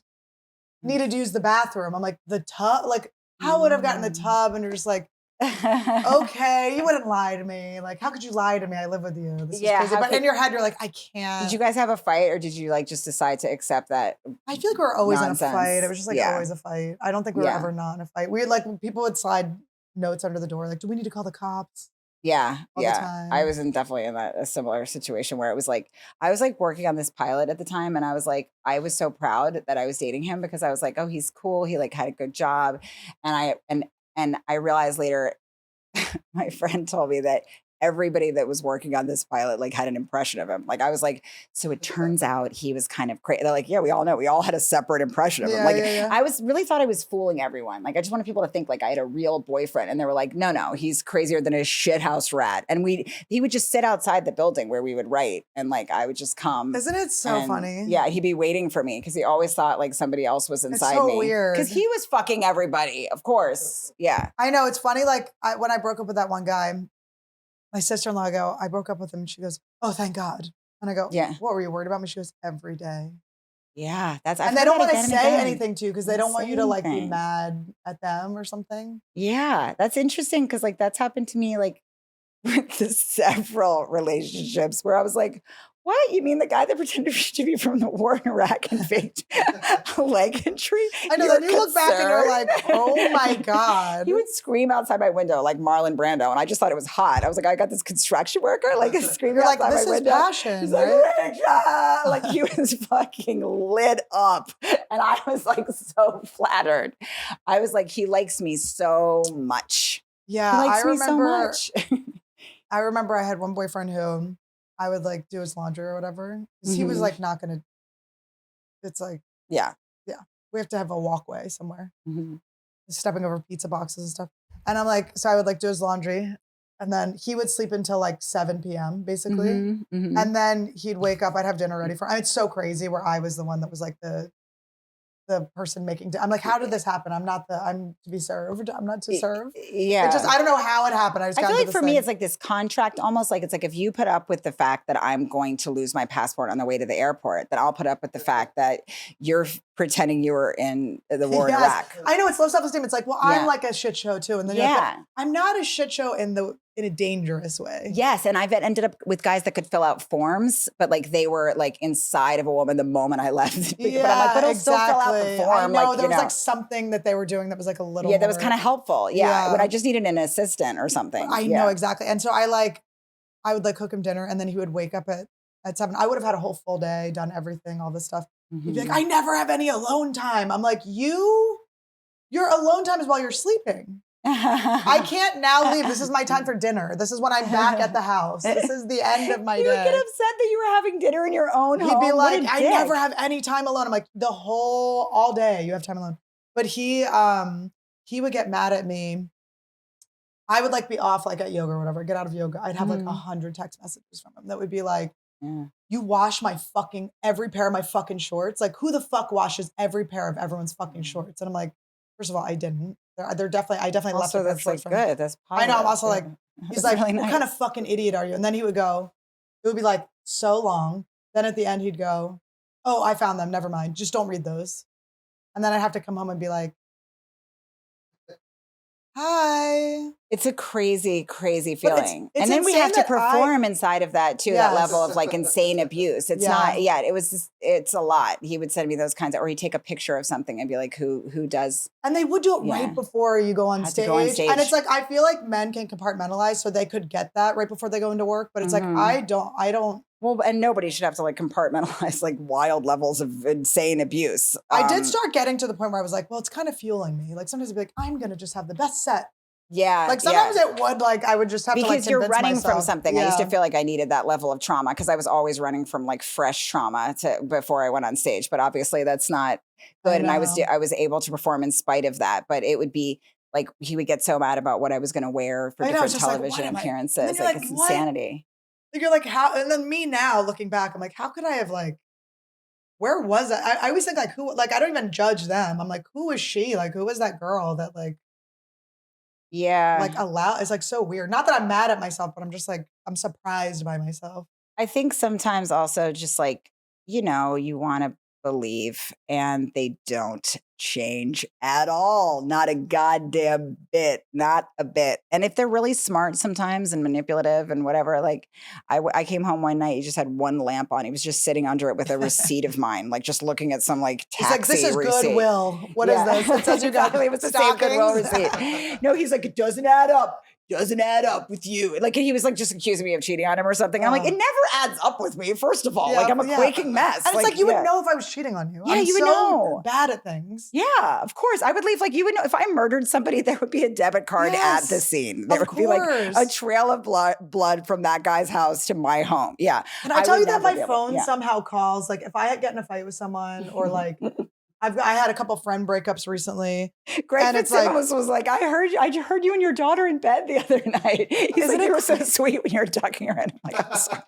needed to use the bathroom. I'm like, the tub? Like, how would I have gotten the tub? And you're just like, okay, you wouldn't lie to me. Like, how could you lie to me? I live with you. This is crazy. But in your head, you're like, I can't. Did you guys have a fight or did you like just decide to accept that? I feel like we were always nonsense? in a fight. It was just like always a fight. I don't think we were ever not in a fight. We like, people would slide notes under the door. Like, do we need to call the cops? Yeah. All the time. I was definitely in a similar situation where it was like, I was like working on this pilot at the time. And I was like, I was so proud that I was dating him because I was like, oh, he's cool. He like had a good job. And I realized later, my friend told me that everybody that was working on this pilot like had an impression of him. Like I was like, so it turns out he was kind of crazy. They're like, yeah, we all know. We all had a separate impression of him. Like I was really thought I was fooling everyone. Like I just wanted people to think like I had a real boyfriend. And they were like, no, he's crazier than a shithouse rat. And he would just sit outside the building where we would write. And like I would just come. Isn't it so funny? Yeah, he'd be waiting for me because he always thought like somebody else was inside it's so me. Weird. Because he was fucking everybody, of course. Yeah. I know. It's funny. Like when I broke up with that one guy, my sister-in-law, I broke up with him. And she goes, oh, thank God. And I go, yeah. What were you worried about me? She goes, every day. Yeah. And they don't want to say anything to you because they don't want you to like be mad at them or something. Yeah. That's interesting because like that's happened to me like with several relationships where I was like, what? You mean the guy that pretended to be from the war in Iraq and faked a leg injury? I know. Then you look back and you're like, oh my God. He would scream outside my window like Marlon Brando. And I just thought it was hot. I was like, I got this construction worker like screaming outside my window. This is passion, He's right? like he was fucking lit up. And I was like so flattered. I was like, he likes me so much. Yeah, He likes I me so remember. much. I remember I had one boyfriend who I would like do his laundry or whatever. 'Cause he was Mhm. like not gonna. It's like Yeah. yeah, we have to have a walkway somewhere. Mhm. Stepping over pizza boxes and stuff. And I'm like, so I would like do his laundry, and then he would sleep until like 7 p.m. basically. Mhm. Mhm. And then he'd wake up, I'd have dinner ready for him. It's so crazy where I was the one that was like the person making I'm like, how did this happen? I'm to be served. I'm not to serve. It just, Yeah. I don't know how it happened. I just I got feel into like this for me, thing. it's like this contract, almost like it's like if you put up with the fact that I'm going to lose my passport on the way to the airport, then I'll put up with the fact that you're pretending you were in the war in Yes. Iraq. I know it's low self-esteem. It's like, well, I'm Yeah. like a shit show too. And then you're like, Yeah. but I'm not a shit show in a dangerous way. Yes, and I've ended up with guys that could fill out forms, but like they were like inside of a woman the moment I left. But I'm like, but I'll still fill out the exactly. form. I know like, there you was know. like something that they were doing that was like a little Yeah, that was more- kind of helpful. Yeah, when Yeah. I just needed an assistant or something. I Yeah. know exactly. And so I would like cook him dinner, and then he would wake up at 7. I would have had a whole full day, done everything, all this stuff. He'd be like, Mhm. I never have any alone time. I'm like, your alone time is while you're sleeping. I can't now leave. This is my time for dinner. This is when I'm back at the house. This is the end of my You would day. get upset that you were having dinner in your own home. He'd be What a like, I dick. never have any time alone. I'm like, all day you have time alone. But he would get mad at me. I would like be off like at yoga or whatever, get out of yoga. I'd have like 100 text messages from him that would be like, Yeah. you wash every pair of my fucking shorts. Like, who the fuck washes every pair of everyone's fucking shorts? And I'm like, first of all, I didn't. I definitely left Also, a pair of that's shorts like from him. good. That's I know. I'm positive, also yeah. like, he's That's like, really what nice. kind of fucking idiot are you? And then he would go, it would be like so long. Then at the end, he'd go, oh, I found them. Never mind. Just don't read those. And then I'd have to come home and be like, hi. It's a crazy, crazy But it's- feeling. it's and then we have insane to that perform inside of that too, that level Yes. of like insane abuse. It's Yeah. not, yeah, it's a lot. He would send me those kinds of, or he'd take a picture of something and be like, who does? And they would do it Yeah. right before you go on Had to stage. go on And stage. it's like, I feel like men can compartmentalize so they could get that right before they go into work. But it's like, Mhm. I don't. Well, and nobody should have to like compartmentalize like wild levels of insane abuse. I did start getting to the point where I was like, well, it's kind of fueling me. Like sometimes I'd be like, I'm going to just have the best set. Yeah. Like sometimes yeah. it would, like I would just have to like Because you're convince running from myself. something. I used to Yeah. feel like I needed that level of trauma because I was always running from like fresh trauma before I went on stage. But obviously that's not good. And I was know. able to perform in spite of that. But it would be like he would get so mad about what I was going to wear for I know, different it's just like, what television am I- appearances. and then you're Like like, it's what? insanity. Like you're like, how? And then me now looking back, I'm like, how could I have like, where was I always think like, who, like, I don't even judge them. I'm like, who is she? Like, who was that girl that like Yeah. it's like so weird. Not that I'm mad at myself, but I'm just like, I'm surprised by myself. I think sometimes also just like, you want to believe and they don't change at all. Not a goddamn bit, not a bit. And if they're really smart sometimes and manipulative and whatever, like I came home one night, he just had one lamp on. He was just sitting under it with a receipt of mine, like just looking at some like He's taxi like, this is receipt. Goodwill. What is Yeah. this? It says you got Exactly, it was the same Goodwill stockings. receipt. No, he's like, it doesn't add up. Doesn't add up with you. Like he was like just accusing me of cheating on him or something. I'm like, it never adds up with me, first of all. Yeah, like I'm a yeah. quaking mess. And it's like you would yeah. know if I was cheating on you. Yeah, I'm you would so know. bad at things. Yeah, of course. I would leave like you would know if I murdered somebody, there would be a debit card at the Yes, scene. There of would be like a course. trail of blood from that guy's house to my home. Yeah. Can I tell would you that never my be able- phone yeah. somehow calls? Like if I get in a fight with someone or like I had a couple friend breakups recently. Greg And it's like- Fitzsimmons was like, I heard you and your daughter in bed the other night. He's Isn't like, it you were so sweet when you were tucking her in. I'm like, I'm sorry.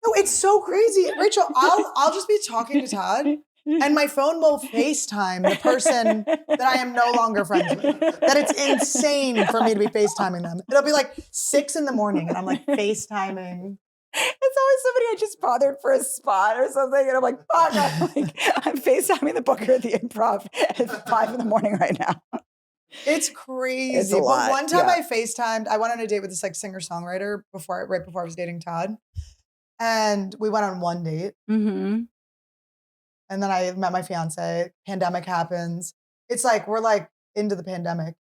No, it's so crazy. Rachel, I'll just be talking to Todd and my phone will FaceTime the person that I am no longer friends with. That it's insane for me to be FaceTiming them. It'll be like 6 a.m. and I'm like FaceTiming. It's always somebody I just bothered for a spot or something. And I'm like, fuck. I'm FaceTiming the booker at the Improv at 5 a.m. right now. It's crazy. It's a lot, But one time yeah. I FaceTimed, I went on a date with this like singer-songwriter right before I was dating Todd. And we went on one date. Mm-hmm. And then I met my fiance. Pandemic happens. It's like, we're like into the pandemic.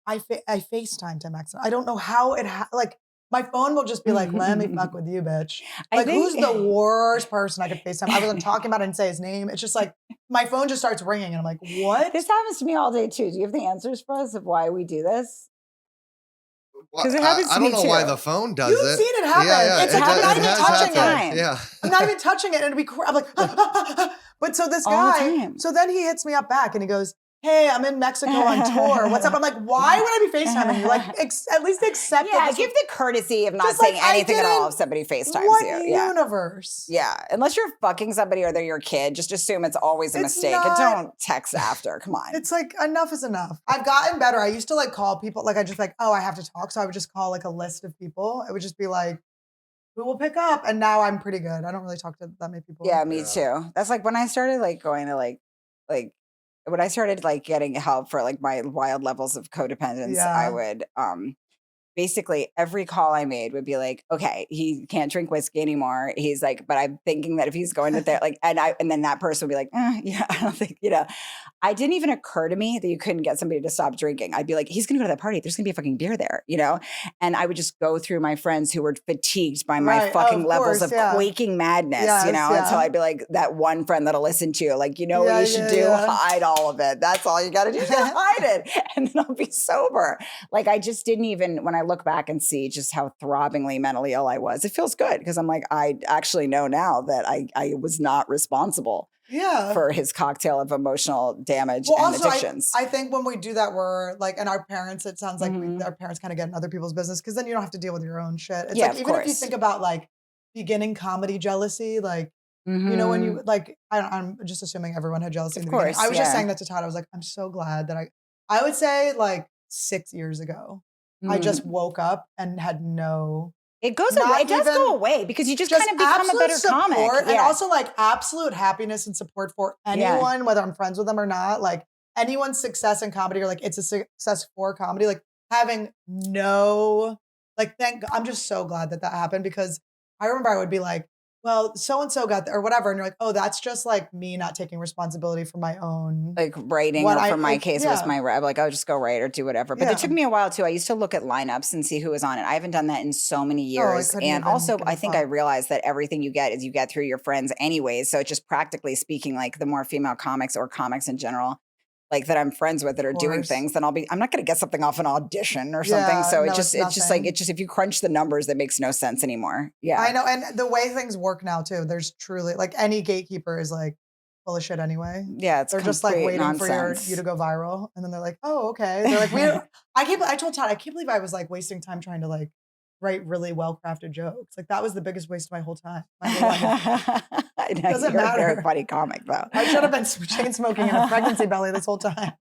I FaceTimed him accidentally. I don't know how like, my phone will just be like, let me fuck with you, bitch. Like, who's the worst person I could FaceTime? I wasn't talking about it and say his name. It's just like, my phone just starts ringing and I'm like, what? This happens to me all day too. Do you have the answers for us of why we do this? 'Cause it happens to I don't me know why too. the phone does You've it. seen it happen. It's happened. I'm not even has touching happened. it. Yeah. I'm not even touching it, and it'd be. I'm like, but so this All the guy. time. So then he hits me up back, and he goes, "Hey, I'm in Mexico on tour. What's up?" I'm like, "Why would I be FaceTiming you? Like, at least accept it." Yeah, give the courtesy of not Just like, saying I anything at all didn't- if somebody FaceTimes What you. Yeah. universe? Yeah. Unless you're fucking somebody or they're your kid, just assume it's always a It's mistake. And not- don't text after. Come on. It's like enough is enough. I've gotten better. I used to like call people, like I just like, oh, I have to talk. So I would just call like a list of people. It would just be like, who will pick up? And now I'm pretty good. I don't really talk to that many people. Yeah, me too. That's like when I started like going to like when I started like getting help for like my wild levels of codependence, I Yeah. would basically every call I made would be like, okay, he can't drink whiskey anymore. He's like, but I'm thinking that if he's going to there, like, and then that person would be like, yeah, I don't think, I didn't even occur to me that you couldn't get somebody to stop drinking. I'd be like, he's going to go to that party. There's going to be a fucking beer there, And I would just go through my friends who were fatigued by my Right. fucking Of levels course, of yeah. quaking madness, Yes, Until yeah. I'd be like, that one friend that'll listen to you, like, what Yeah, you should yeah, do? yeah. Hide all of it. That's all you got to do. Just hide it. And then I'll be sober. Like, I just didn't even, when I look back and see just how throbbingly mentally ill I was, it feels good because I'm like, I actually know now that I was not responsible Yeah. for his cocktail of emotional damage Well, and also, addictions. I think when we do that, we're like, and our parents, it sounds like Mhm. our parents kind of get in other people's business because then you don't have to deal with your own shit. It's Yeah, like, of even if you course. think about like beginning comedy jealousy, like, when Mhm. you like, I'm just assuming everyone had jealousy in Of the beginning. course, I was just yeah. saying that to Todd. I was like, I'm so glad that I would say like 6 years ago, I Mhm. just woke up and had no. It goes not away. It does even- go away because you just kind of become a absolute better support comic. and also like absolute happiness and support for anyone, whether I'm friends with them or not. Like anyone's success in comedy or like it's a success for comedy. Like having no, like I'm just so glad that happened because I remember I would be like, well, so and so got or whatever, and you're like, oh, that's just like me not taking responsibility for my own. like writing, what or I- for my like, case, it was yeah. my rep. Like, I'll just go write or do whatever. But Yeah. it took me a while too. I used to look at lineups and see who was on it. I haven't done that in so many years. couldn't And even also, give a I think I fuck. realized that everything you get is you get through your friends anyways. So it's just practically speaking, like the more female comics or comics in general, like that I'm friends with that are doing course. things, then I'm not going to get something off an audition or something. Yeah, So no, it's just nothing. like, if you crunch the numbers, that makes no sense anymore. Yeah. I know, and the way things work now too, there's truly like any gatekeeper is like full of shit anyway. Yeah. It's They're just like complete waiting for nonsense. you to go viral, and then they're like, "Oh, okay." They're like, I told Todd, I can't believe I was like wasting time trying to like write really well crafted jokes. Like that was the biggest waste of my whole time. My whole life. I know, Doesn't you're a very matter. funny comic, though. I should have been chain smoking in a pregnancy belly this whole time.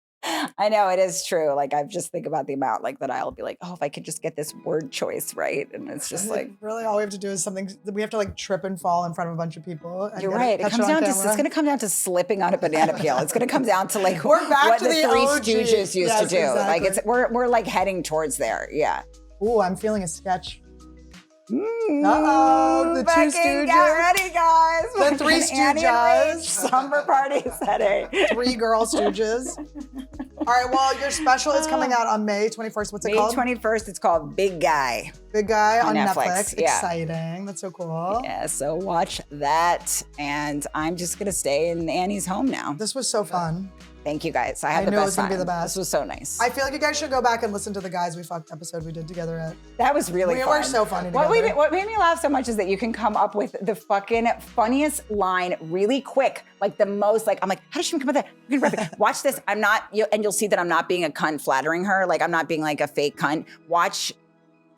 I know it is true. Like I just think about the amount like that I'll be like, oh, if I could just get this word choice right, and it's just like really all we have to do is something. We have to like trip and fall in front of a bunch of people. And you're get right. It catch comes on down to camera. it's going to come down to slipping on a banana peel. It's going to come down to like We're back what to the the Three OG. Stooges used Yes, to do. Like exactly. we're like heading towards there. Yeah. Ooh, I'm feeling a sketch. Mm, Uh-oh, the Two fucking Stooges. Get ready, guys. The Three Fucking Annie and Rach Stooges. Summer party setting. 3 girl stooges. All right, well, your special is coming out on May 21st. What's it May called? 21st. It's called Big Guy. Big Guy on on Netflix. Netflix, yeah. Exciting. That's so cool. Yeah, so watch that. And I'm just going to stay in Annie's home now. This was so fun. Thank you guys. I had I the know best it's gonna be time. the best. This was so nice. I feel like you guys should go back and listen to the Guys We Fucked episode we did together at. That was really We fun. were so funny What together. made me laugh so much is that you can come up with the fucking funniest line really quick. Like the most, like, I'm like, how did she even come up with that? Watch this. I'm not, and you'll see that I'm not being a cunt flattering her. Like, I'm not being like a fake cunt. Watch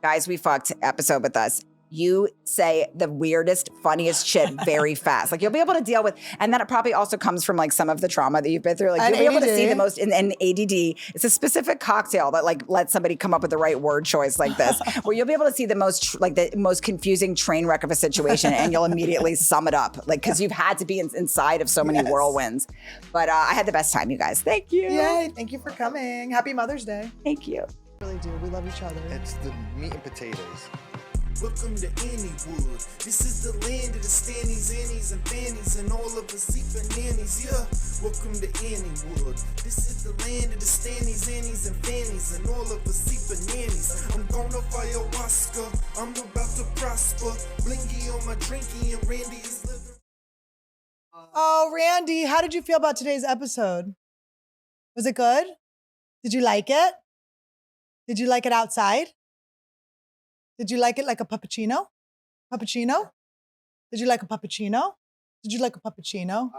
Guys We Fucked episode with us. You say the weirdest, funniest shit very fast. Like you'll be able to deal with, and then it probably also comes from like some of the trauma that you've been through. Like And you'll be able to see ADD. the most, and ADD, it's a specific cocktail that like lets somebody come up with the right word choice like this, where you'll be able to see the most, like the most confusing train wreck of a situation and you'll immediately sum it up. Like, cause you've had to be inside of so many Yes. whirlwinds. But I had the best time, you guys. Thank you. Yay, thank you for coming. Happy Mother's Day. Thank you. Really do. We love each other. It's the meat and potatoes. Welcome to Anniewood. This is the land of the Stannies, Annies, and Fannies, and all of the sleeping nannies. Yeah, welcome to Anniewood. This is the land of the Stannies, Annies, and Fannies, and all of the sleeping nannies. I'm gonna ayahuasca. I'm about to prosper. Blingy on my drinky, and Randy is living. Oh, Randy, how did you feel about today's episode? Was it good? Did you like it? Did you like it outside? Did you like it like a puppuccino? Puppuccino? Did you like a puppuccino? Did you like a puppuccino?